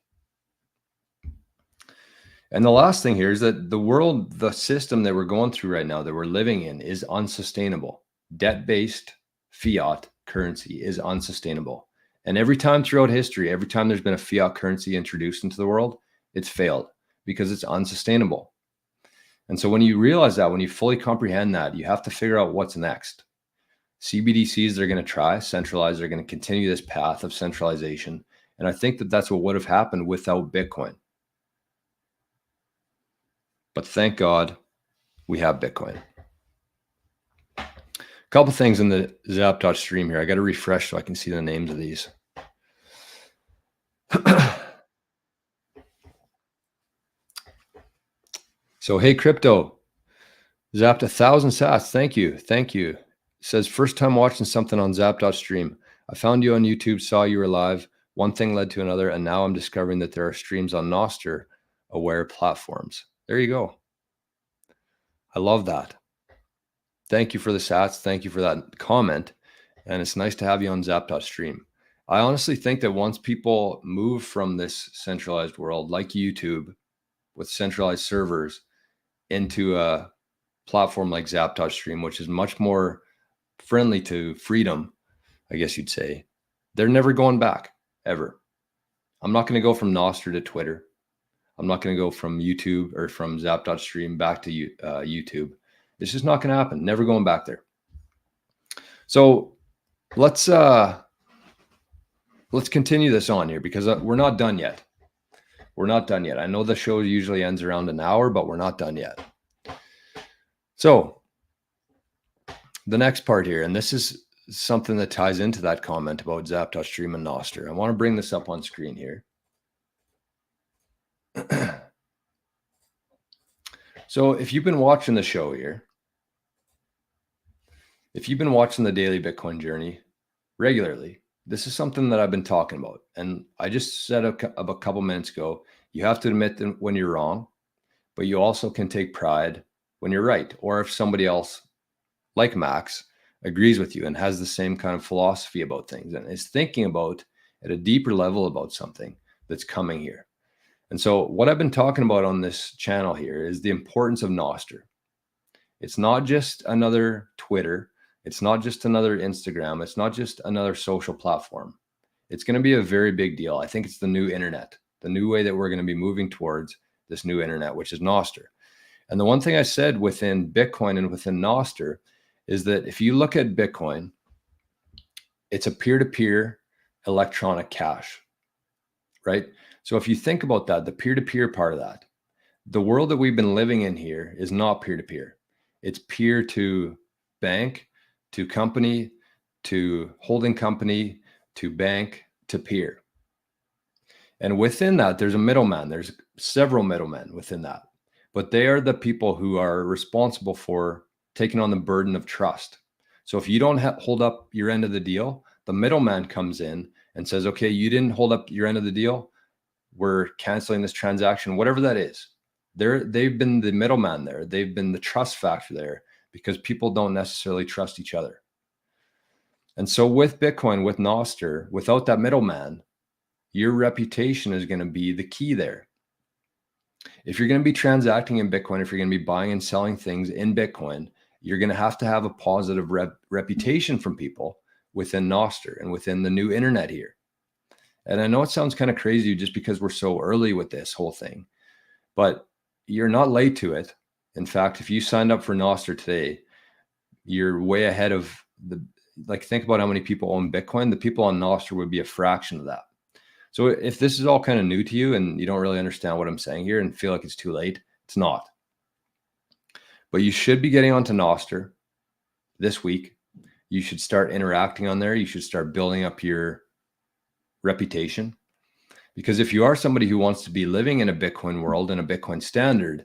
And the last thing here is that the world, the system that we're going through right now, that we're living in, is unsustainable. Debt-based fiat currency is unsustainable. And every time throughout history, every time there's been a fiat currency introduced into the world, it's failed because it's unsustainable. And so when you realize that, when you fully comprehend that, you have to figure out what's next. CBDCs, they're going to try, centralized, they're going to continue this path of centralization. And I think that that's what would have happened without Bitcoin. But thank God we have Bitcoin. A couple things in the Zapdos stream here. I got to refresh so I can see the names of these. So, hey, crypto, zapped 1,000 sats. Thank you. Thank you. Says, first time watching something on Zapdos stream. I found you on YouTube, saw you were live. One thing led to another, and now I'm discovering that there are streams on NOSTR aware platforms. There you go. I love that. Thank you for the sats. Thank you for that comment. And it's nice to have you on Zapdos stream. I honestly think that once people move from this centralized world like YouTube with centralized servers into a platform like Zapdos stream, which is much more friendly to freedom, I guess you'd say, they're never going back, ever. I'm not going to go from NOSTR to Twitter. I'm not going to go from YouTube or from Zapdos stream back to YouTube. It's just not going to happen. Never going back there. So let's continue this on here because we're not done yet. We're not done yet. I know the show usually ends around an hour, but we're not done yet. So the next part here, and this is something that ties into that comment about Zapdos stream and NOSTR. I want to bring this up on screen here. So if you've been watching the show here, if you've been watching the Daily Bitcoin Journey regularly, this is something that I've been talking about. And I just said a couple minutes ago, you have to admit that when you're wrong, but you also can take pride when you're right. Or if somebody else, like Max, agrees with you and has the same kind of philosophy about things and is thinking about at a deeper level about something that's coming here. And so what I've been talking about on this channel here is the importance of NOSTR. It's not just another Twitter. It's not just another Instagram. It's not just another social platform. It's going to be a very big deal. I think it's the new internet, the new way that we're going to be moving towards this new internet, which is NOSTR. And the one thing I said within Bitcoin and within NOSTR is that if you look at Bitcoin, it's a peer-to-peer electronic cash, right? So if you think about that, the peer-to-peer part of that, the world that we've been living in here is not peer-to-peer. It's peer to bank, to company, to holding company, to bank, to peer. And within that, there's a middleman. There's several middlemen within that. But they are the people who are responsible for taking on the burden of trust. So if you don't hold up your end of the deal, the middleman comes in and says, okay, you didn't hold up your end of the deal. We're canceling this transaction, whatever that is. They've been the middleman there. They've been the trust factor there because people don't necessarily trust each other. And so with Bitcoin, with NOSTR, without that middleman, your reputation is going to be the key there. If you're going to be transacting in Bitcoin, if you're going to be buying and selling things in Bitcoin, you're going to have a positive reputation from people within NOSTR and within the new internet here. And I know it sounds kind of crazy just because we're so early with this whole thing, but you're not late to it. In fact, if you signed up for NOSTR today, you're way ahead of like, think about how many people own Bitcoin. The people on NOSTR would be a fraction of that. So if this is all kind of new to you and you don't really understand what I'm saying here and feel like it's too late, it's not. But you should be getting onto NOSTR this week. You should start interacting on there. You should start building up your reputation. Because if you are somebody who wants to be living in a Bitcoin world and a Bitcoin standard,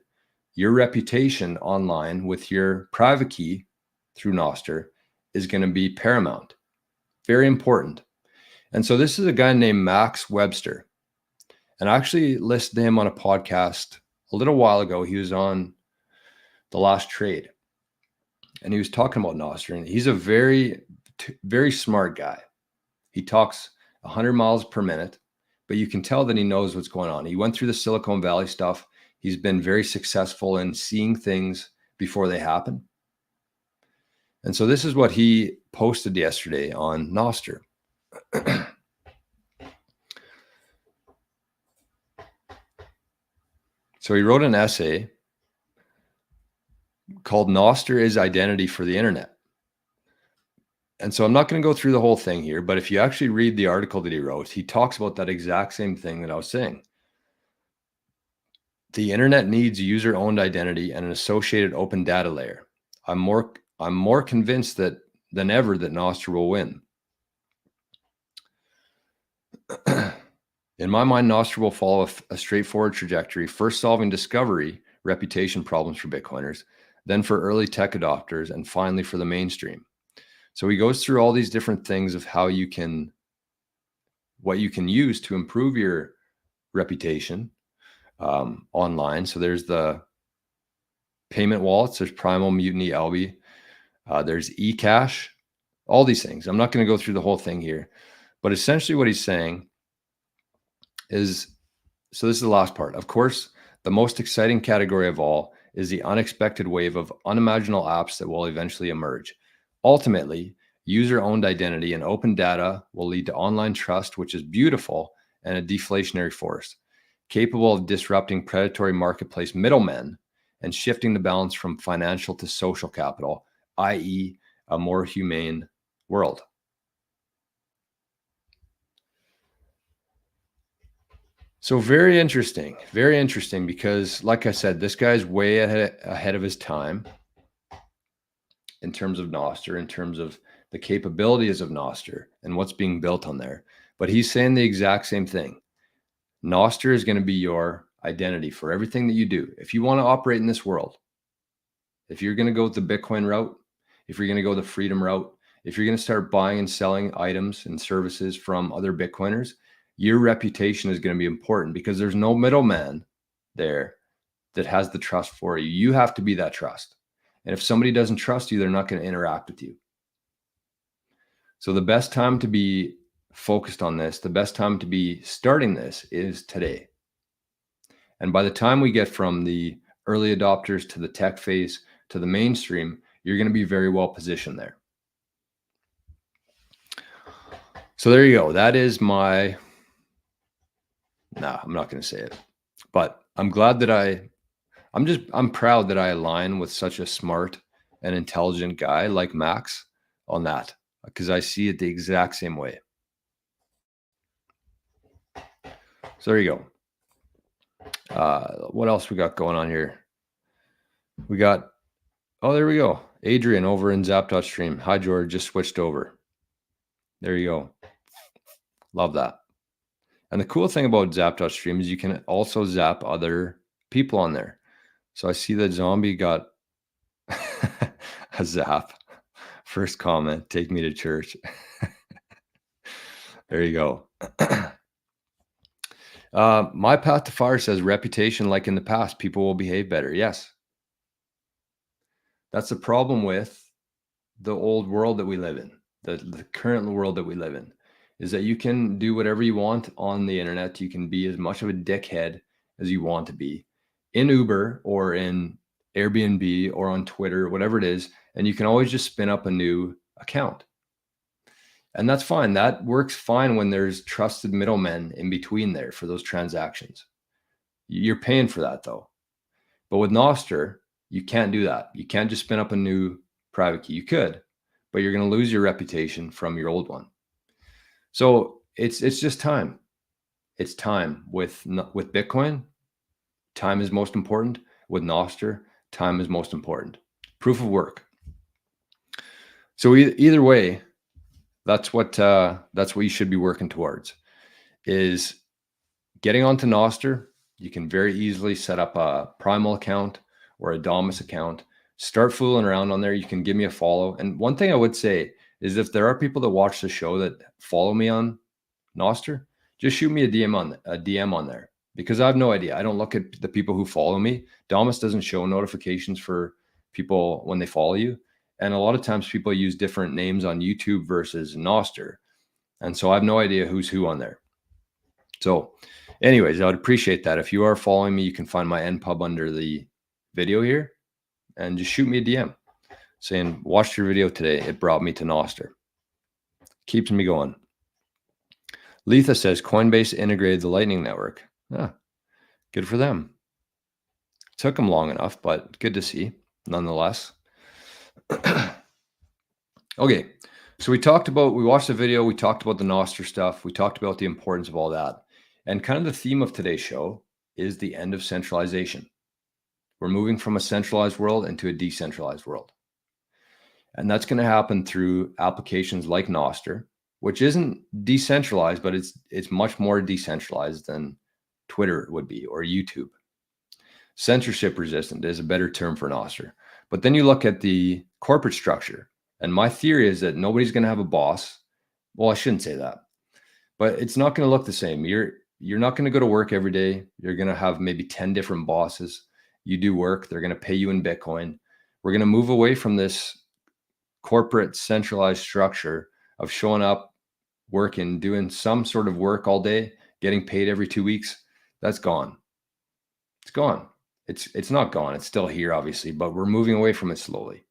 your reputation online with your private key through NOSTR is going to be paramount. Very important. And so this is a guy named Max Webster. And I actually listened to him on a podcast a little while ago. He was on The Last Trade. And he was talking about NOSTR. And he's a very, very smart guy. He talks 100 miles per minute, but you can tell that he knows what's going on. He went through the Silicon Valley stuff. He's been very successful in seeing things before they happen. And so this is what he posted yesterday on NOSTR. So he wrote an essay called "NOSTR is Identity for the Internet." And so I'm not going to go through the whole thing here, but if you actually read the article that he wrote, he talks about that exact same thing that I was saying. The internet needs user-owned identity and an associated open data layer. I'm more convinced than ever that NOSTR will win. In my mind, NOSTR will follow a straightforward trajectory, first solving discovery reputation problems for Bitcoiners, then for early tech adopters, and finally for the mainstream. So he goes through all these different things of what you can use to improve your reputation online. So there's the payment wallets, there's Primal, Mutiny, Alby, there's eCash, all these things. I'm not going to go through the whole thing here, but essentially what he's saying is, so this is the last part. Of course, the most exciting category of all is the unexpected wave of unimaginable apps that will eventually emerge. Ultimately, user-owned identity and open data will lead to online trust, which is beautiful and a deflationary force, capable of disrupting predatory marketplace middlemen and shifting the balance from financial to social capital, i.e., a more humane world. So very interesting because, like I said, this guy's way ahead of his time in terms of NOSTR, in terms of the capabilities of NOSTR and what's being built on there. But he's saying the exact same thing. NOSTR is going to be your identity for everything that you do. If you want to operate in this world, if you're going to go the Bitcoin route, if you're going to go the freedom route, if you're going to start buying and selling items and services from other Bitcoiners, your reputation is going to be important because there's no middleman there that has the trust for you. You have to be that trust. And if somebody doesn't trust you, they're not going to interact with you. So the best time to be focused on this, the best time to be starting this is today. And by the time we get from the early adopters to the tech phase to the mainstream, you're going to be very well positioned there. So there you go. That is my... I'm not going to say it, but I'm glad that I'm proud that I align with such a smart and intelligent guy like Max on that, because I see it the exact same way. So there you go. What else we got going on here? We got, there we go. Adrian over in Zap.stream. Hi, George, just switched over. There you go. Love that. And the cool thing about Zap.stream is you can also zap other people on there. So I see that Zombie got a zap. First comment, take me to church. There you go. My Path to Fire says reputation like in the past, people will behave better. Yes. That's the problem with the old world that we live in, the current world that we live in, is that you can do whatever you want on the internet. You can be as much of a dickhead as you want to be in Uber or in Airbnb or on Twitter, whatever it is, and you can always just spin up a new account. And that's fine. That works fine when there's trusted middlemen in between there for those transactions. You're paying for that though. But with NOSTR, you can't do that. You can't just spin up a new private key. You could, but you're going to lose your reputation from your old one. So it's just time. It's time. With Bitcoin, time is most important. With NOSTR, time is most important. Proof of work. So either way, that's what you should be working towards, is getting onto NOSTR. You can very easily set up a Primal account or a Domus account. Start fooling around on there. You can give me a follow. And one thing I would say is, if there are people that watch the show that follow me on NOSTR, just shoot me a DM on there, because I have no idea. I don't look at the people who follow me. Domus doesn't show notifications for people when they follow you. And a lot of times people use different names on YouTube versus NOSTR. And so I have no idea who's who on there. So anyways, I would appreciate that. If you are following me, you can find my NPub under the video here, and just shoot me a DM saying, watched your video today. It brought me to NOSTR. Keeps me going. Letha says Coinbase integrated the Lightning Network. Good for them. Took them long enough, but good to see nonetheless. Okay, so we watched the video, we talked about the NOSTR stuff, we talked about the importance of all that. And kind of the theme of today's show is the end of centralization. We're moving from a centralized world into a decentralized world. And that's going to happen through applications like NOSTR, which isn't decentralized, but it's much more decentralized than Twitter would be, or YouTube. Censorship resistant is a better term for NOSTR. But then you look at the corporate structure, and my theory is that nobody's going to have a boss. Well, I shouldn't say that, but it's not going to look the same. You're not going to go to work every day. You're going to have maybe 10 different bosses. You do work. They're going to pay you in Bitcoin. We're going to move away from this corporate centralized structure of showing up, working, doing some sort of work all day, getting paid every 2 weeks. That's gone. It's gone. It's not gone. It's still here, obviously, but we're moving away from it slowly.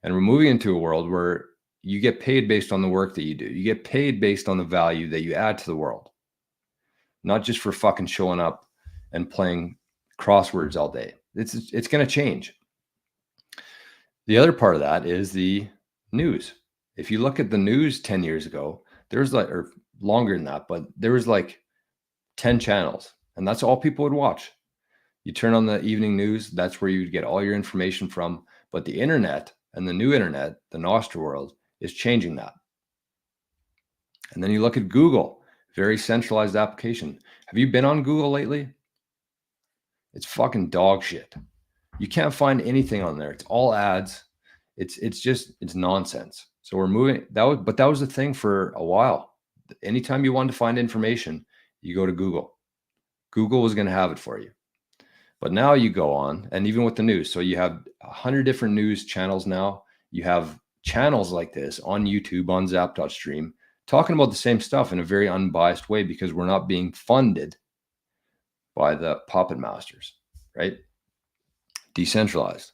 And we're moving into a world where you get paid based on the work that you do. You get paid based on the value that you add to the world, not just for fucking showing up and playing crosswords all day. It's going to change. The other part of that is the news. If you look at the news 10 years ago, there's like, or longer than that, but there was like 10 channels, and that's all people would watch. You turn on the evening news, that's where you'd get all your information from. But the internet and the new internet, the NOSTR world, is changing that. And then you look at Google, very centralized application. Have you been on Google lately? It's fucking dog shit. You can't find anything on there. It's all ads. It's nonsense. So we're moving. But that was the thing for a while. Anytime you wanted to find information, you go to Google. Google was going to have it for you. But now you go on, and even with the news, so you have 100 different news channels now. You have channels like this on YouTube, on Zap.stream, talking about the same stuff in a very unbiased way, because we're not being funded by the puppet masters, right? Decentralized.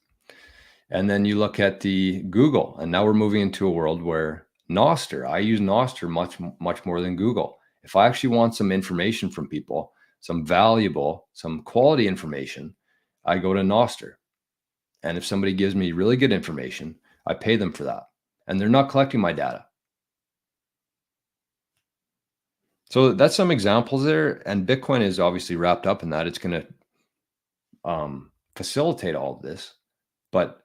And then you look at the Google, and now we're moving into a world where NOSTR, I use NOSTR much more than Google. If I actually want some information from people, some valuable, some quality information, I go to NOSTR. And if somebody gives me really good information, I pay them for that. And they're not collecting my data. So that's some examples there. And Bitcoin is obviously wrapped up in that. It's going to facilitate all of this. But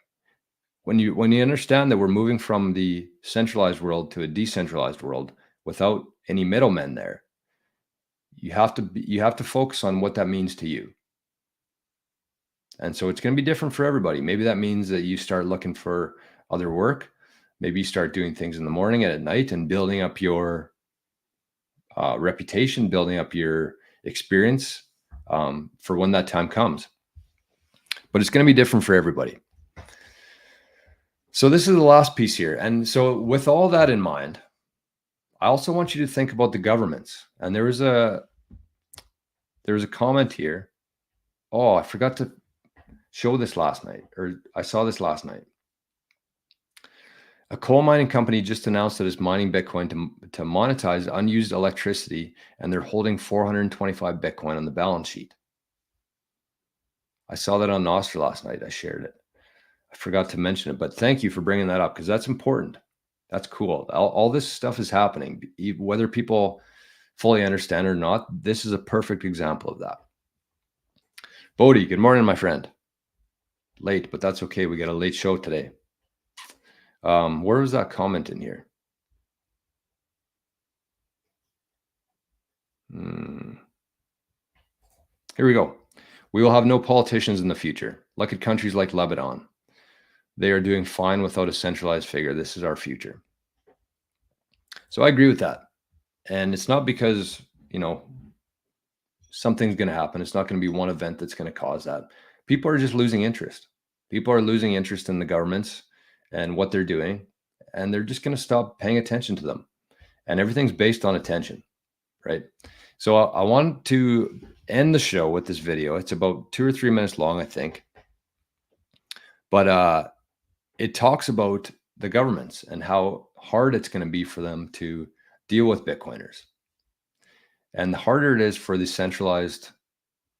when you understand that we're moving from the centralized world to a decentralized world without any middlemen there, you have to focus on what that means to you. And so it's going to be different for everybody. Maybe that means that you start looking for other work. Maybe you start doing things in the morning and at night and building up your reputation, building up your experience for when that time comes. But it's going to be different for everybody. So this is the last piece here. And so with all that in mind, I also want you to think about the governments. And there was a comment here. Oh, I forgot to show this last night, or I saw this last night. A coal mining company just announced that it's mining Bitcoin to monetize unused electricity, and they're holding 425 Bitcoin on the balance sheet. I saw that on NOSTR last night. I shared it. I forgot to mention it, but thank you for bringing that up because that's important. That's cool. All this stuff is happening, whether people fully understand or not. This is a perfect example of that. Bodie, good morning, my friend. Late, but that's okay. We got a late show today. Where was that comment in here? Here we go. We will have no politicians in the future. Look at countries like Lebanon. They are doing fine without a centralized figure. This is our future. So I agree with that. And it's not because, you know, something's going to happen. It's not going to be one event that's going to cause that. People are just losing interest. People are losing interest in the governments and what they're doing, and they're just going to stop paying attention to them. And everything's based on attention, right? So I want to end the show with this video. It's about 2 or 3 minutes long, I think. But it talks about the governments and how hard it's going to be for them to deal with Bitcoiners. And the harder it is for the centralized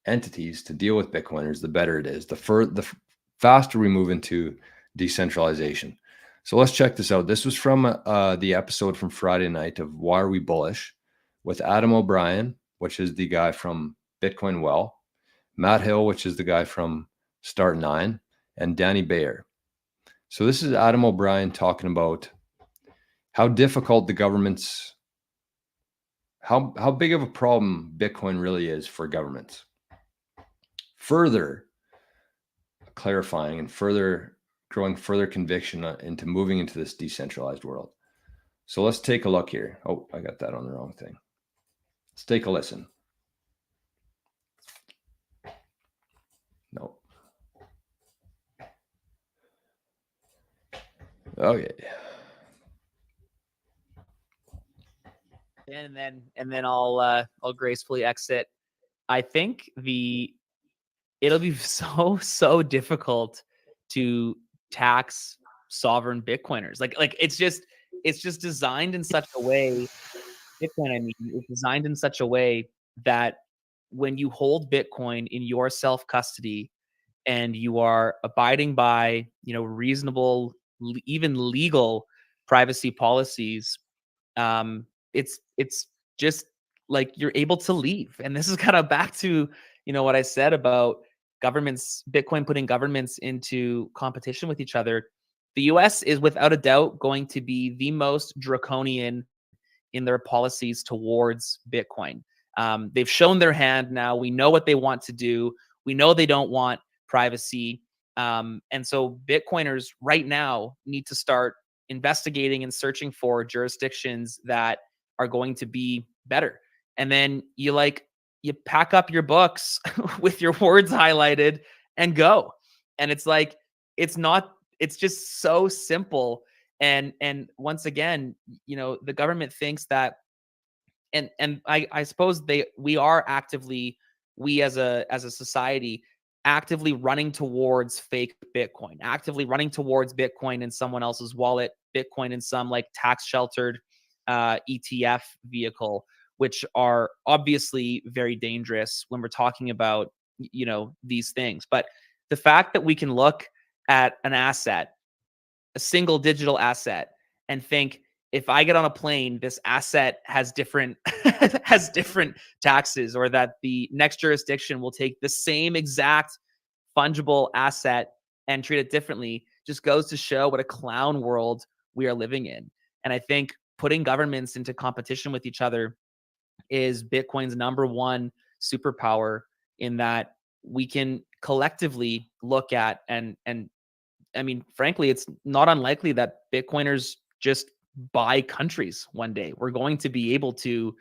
entities to deal with Bitcoiners, the better it is. The faster we move into decentralization. So let's check this out. This was from the episode from Friday night of Why Are We Bullish with Adam O'Brien, which is the guy from Bitcoin Well, Matt Hill, which is the guy from Start9, and Danny Bayer. So this is Adam O'Brien talking about how difficult the governments, how big of a problem Bitcoin really is for governments. Further clarifying and growing further conviction into moving into this decentralized world. So let's take a look here. Oh, I got that on the wrong thing. Let's take a listen. No. Okay. And then I'll gracefully exit. I think it'll be so difficult to tax sovereign Bitcoiners. Like it's just designed in such a way. Bitcoin, I mean, is designed in such a way that when you hold Bitcoin in your self-custody and you are abiding by, you know, reasonable, even legal privacy policies, it's just like you're able to leave. And this is kind of back to, you know, what I said about governments, Bitcoin putting governments into competition with each other. The US is without a doubt going to be the most draconian in their policies towards Bitcoin. They've shown their hand now. We know what they want to do. We know they don't want privacy. And so Bitcoiners right now need to start investigating and searching for jurisdictions that are going to be better. And then you pack up your books with your words highlighted and go. And it's like, it's just so simple. And once again, you know, the government thinks that, and I suppose we are actively, we as a society, actively running towards fake Bitcoin, actively running towards Bitcoin in someone else's wallet, Bitcoin in some like tax sheltered ETF vehicle, which are obviously very dangerous when we're talking about, you know, these things. But the fact that we can look at an asset, a single digital asset, and think, if I get on a plane, this asset has different has different taxes, or that the next jurisdiction will take the same exact fungible asset and treat it differently, just goes to show what a clown world we are living in. And I think putting governments into competition with each other is Bitcoin's #1 superpower, in that we can collectively look at, and I mean, frankly, it's not unlikely that Bitcoiners just buy countries one day. We're going to be able to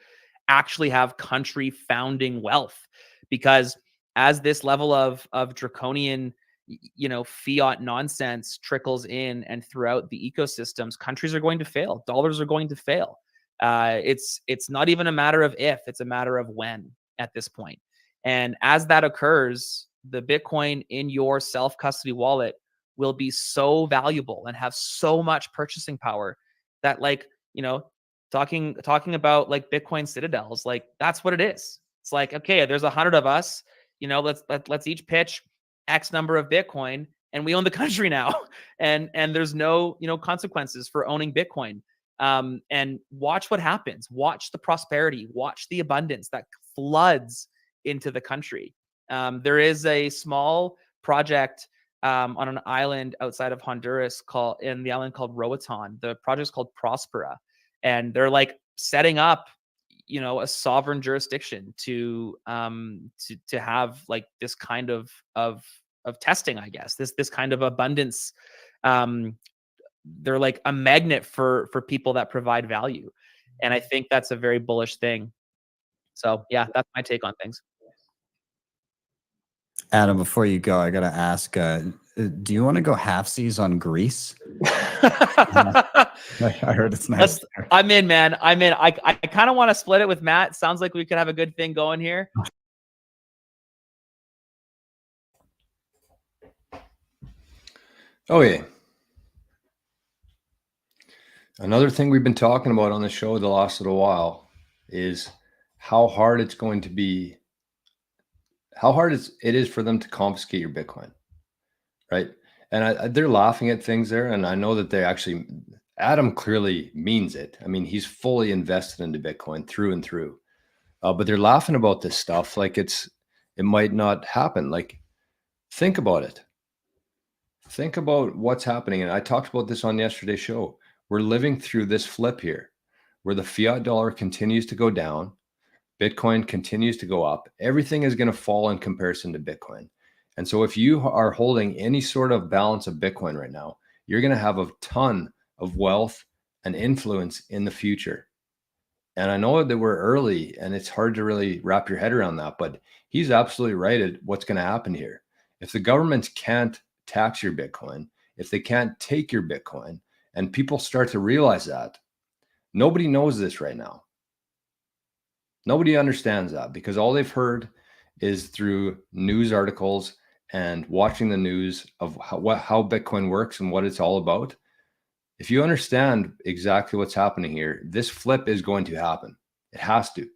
actually have country founding wealth, because as this level of draconian, you know, fiat nonsense trickles in and throughout the ecosystems, countries are going to fail. Dollars are going to fail. It's not even a matter of if, it's a matter of when at this point. And as that occurs, the Bitcoin in your self-custody wallet will be so valuable and have so much purchasing power that, like, you know, talking about like Bitcoin citadels, like that's what it is. It's like, okay, there's 100 of us, you know, let's each pitch X number of Bitcoin, and we own the country now, and there's no, you know, consequences for owning Bitcoin. And watch what happens. Watch the prosperity. Watch the abundance that floods into the country. There is a small project on an island outside of Honduras in the island called Roatan. The project is called Prospera, and they're like setting up, you know, a sovereign jurisdiction to have like this kind of testing, I guess, this kind of abundance. They're like a magnet for people that provide value, and I think that's a very bullish thing. So yeah, that's my take on things. Adam, before you go, I gotta ask, do you want to go halfsies on Greece? I heard it's nice. I'm in, man. I'm in. I kind of want to split it with Matt. Sounds like we could have a good thing going here. Okay. Another thing we've been talking about on the show the last little while is how hard it's going to be, how hard it is for them to confiscate your Bitcoin, right? And they're laughing at things there, and I know that they actually, Adam clearly means it. I mean, he's fully invested into Bitcoin through and through, but they're laughing about this stuff like it might not happen. Like, think about it. Think about what's happening, and I talked about this on yesterday's show. We're living through this flip here where the fiat dollar continues to go down, Bitcoin continues to go up. Everything is going to fall in comparison to Bitcoin. And so if you are holding any sort of balance of Bitcoin right now, you're going to have a ton of wealth and influence in the future. And I know that we're early and it's hard to really wrap your head around that, but he's absolutely right at what's going to happen here. If the governments can't tax your Bitcoin, if they can't take your Bitcoin, and people start to realize that, nobody knows this right now. Nobody understands that because all they've heard is through news articles and watching the news of how Bitcoin works and what it's all about. If you understand exactly what's happening here, this flip is going to happen. It has to.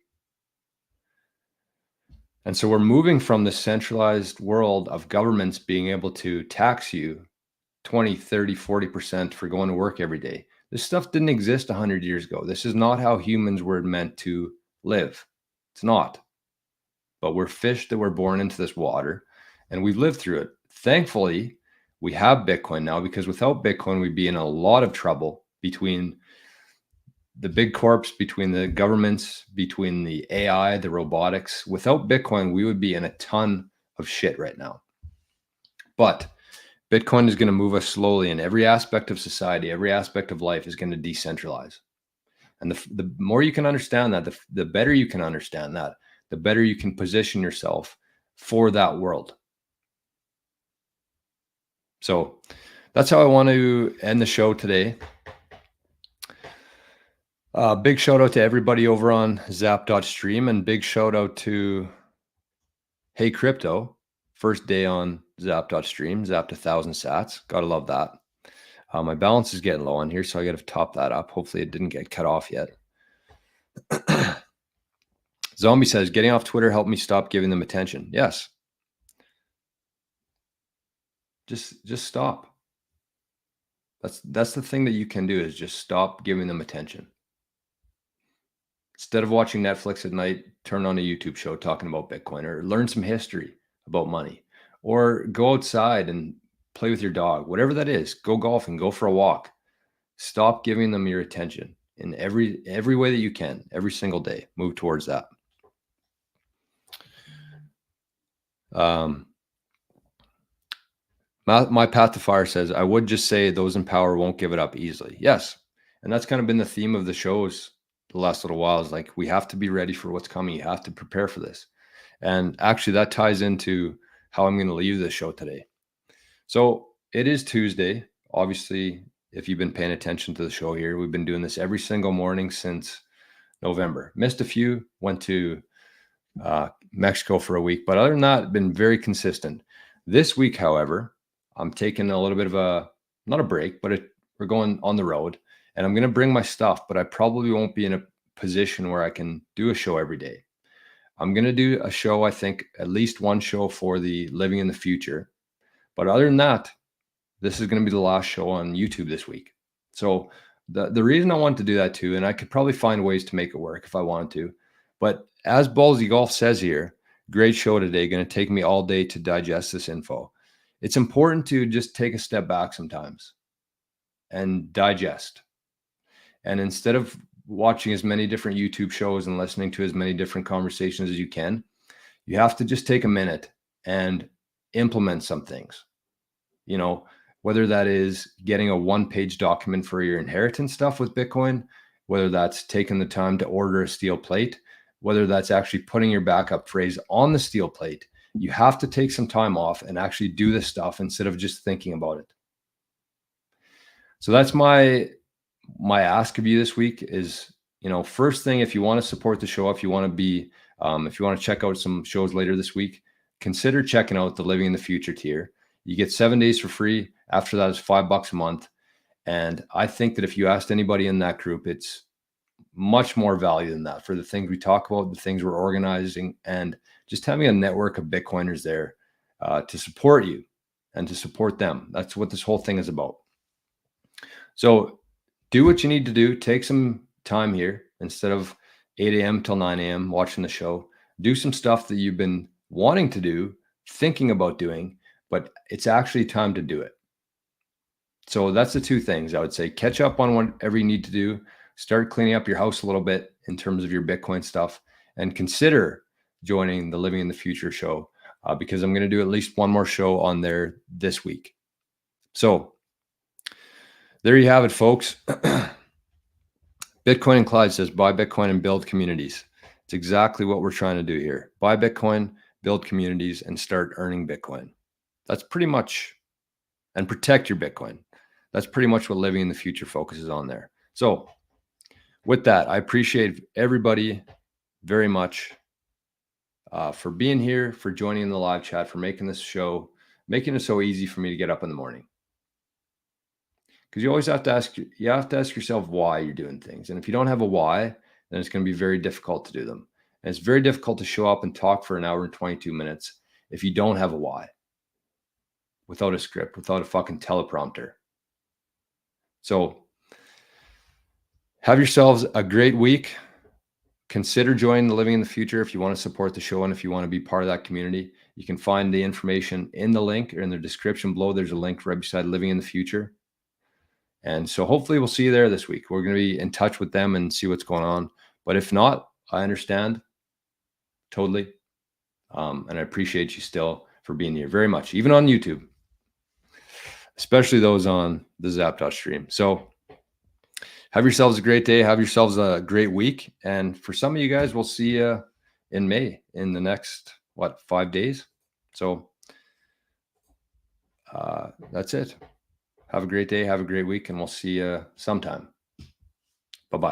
And so we're moving from the centralized world of governments being able to tax you 20, 30, 40% for going to work every day. This stuff didn't exist 100 years ago. This is not how humans were meant to live. It's not. But we're fish that were born into this water, and we've lived through it. Thankfully, we have Bitcoin now, because without Bitcoin, we'd be in a lot of trouble between the big corps, between the governments, between the AI, the robotics. Without Bitcoin, we would be in a ton of shit right now. But Bitcoin is going to move us slowly, and every aspect of society, every aspect of life is going to decentralize. And the more you can understand that, the better you can understand that, the better you can position yourself for that world. So that's how I want to end the show today. Big shout out to everybody over on zap.stream, and big shout out to Hey Crypto. First day on zap.stream, zapped 1,000 sats. Gotta love that. My balance is getting low on here, so I got to top that up. Hopefully it didn't get cut off yet. Zombie says, getting off Twitter helped me stop giving them attention. Yes. Just stop. That's the thing that you can do, is just stop giving them attention. Instead of watching Netflix at night, turn on a YouTube show talking about Bitcoin, or learn some history about money, or go outside and play with your dog, whatever that is. Go golfing, go for a walk. Stop giving them your attention in every way that you can, every single day. Move towards that. My Path to Fire says, I would just say those in power won't give it up easily. Yes. And that's kind of been the theme of the shows the last little while, is like, we have to be ready for what's coming. You have to prepare for this. And actually that ties into how I'm going to leave this show today. So it is Tuesday. Obviously, if you've been paying attention to the show here, we've been doing this every single morning since November. Missed a few, went to Mexico for a week, but other than that, been very consistent. This week, however, I'm taking a little bit of a, not a break, but we're going on the road, and I'm going to bring my stuff, but I probably won't be in a position where I can do a show every day. I'm going to do a show, I think at least one show for the Living in the Future. But other than that, this is going to be the last show on YouTube this week. So the reason I wanted to do that too, and I could probably find ways to make it work if I wanted to, but as Ballsy Golf says here, great show today, going to take me all day to digest this info. It's important to just take a step back sometimes and digest. And instead of watching as many different YouTube shows and listening to as many different conversations as you can, you have to just take a minute and implement some things. You know, whether that is getting a one-page document for your inheritance stuff with Bitcoin, whether that's taking the time to order a steel plate, whether that's actually putting your backup phrase on the steel plate, you have to take some time off and actually do this stuff instead of just thinking about it. So that's my ask of you this week is, you know, first thing, if you want to support the show, if you want to be, if you want to check out some shows later this week, consider checking out the Living in the Future tier. You get 7 days for free. After that is $5 a month. And I think that if you asked anybody in that group, it's much more value than that for the things we talk about, the things we're organizing, and just having a network of Bitcoiners there to support you and to support them. That's what this whole thing is about. So do what you need to do. Take some time here instead of 8 a.m. till 9 a.m. watching the show. Do some stuff that you've been wanting to do, thinking about doing, but it's actually time to do it. So that's the two things I would say. Catch up on whatever you need to do. Start cleaning up your house a little bit in terms of your Bitcoin stuff, and consider joining the Living in the Future show because I'm going to do at least one more show on there this week. So there you have it, folks. Bitcoin and Clyde says, buy Bitcoin and build communities. It's exactly what we're trying to do here. Buy Bitcoin, build communities, and start earning Bitcoin. That's pretty much, and protect your Bitcoin. That's pretty much what Living in the Future focuses on there. So with that, I appreciate everybody very much for being here, for joining in the live chat, for making this show, making it so easy for me to get up in the morning. Because you always have to ask yourself why you're doing things. And if you don't have a why, then it's going to be very difficult to do them. And it's very difficult to show up and talk for an hour and 22 minutes if you don't have a why, without a script, without a fucking teleprompter. So have yourselves a great week. Consider joining the Living in the Future if you want to support the show and if you want to be part of that community. You can find the information in the link or in the description below. There's a link right beside Living in the Future. And so hopefully we'll see you there this week. We're going to be in touch with them and see what's going on. But if not, I understand totally. And I appreciate you still for being here very much, even on YouTube, especially those on the Zapdos stream. So have yourselves a great day. Have yourselves a great week. And for some of you guys, we'll see you in May in the next, 5 days. So that's it. Have a great day. Have a great week. And we'll see you sometime.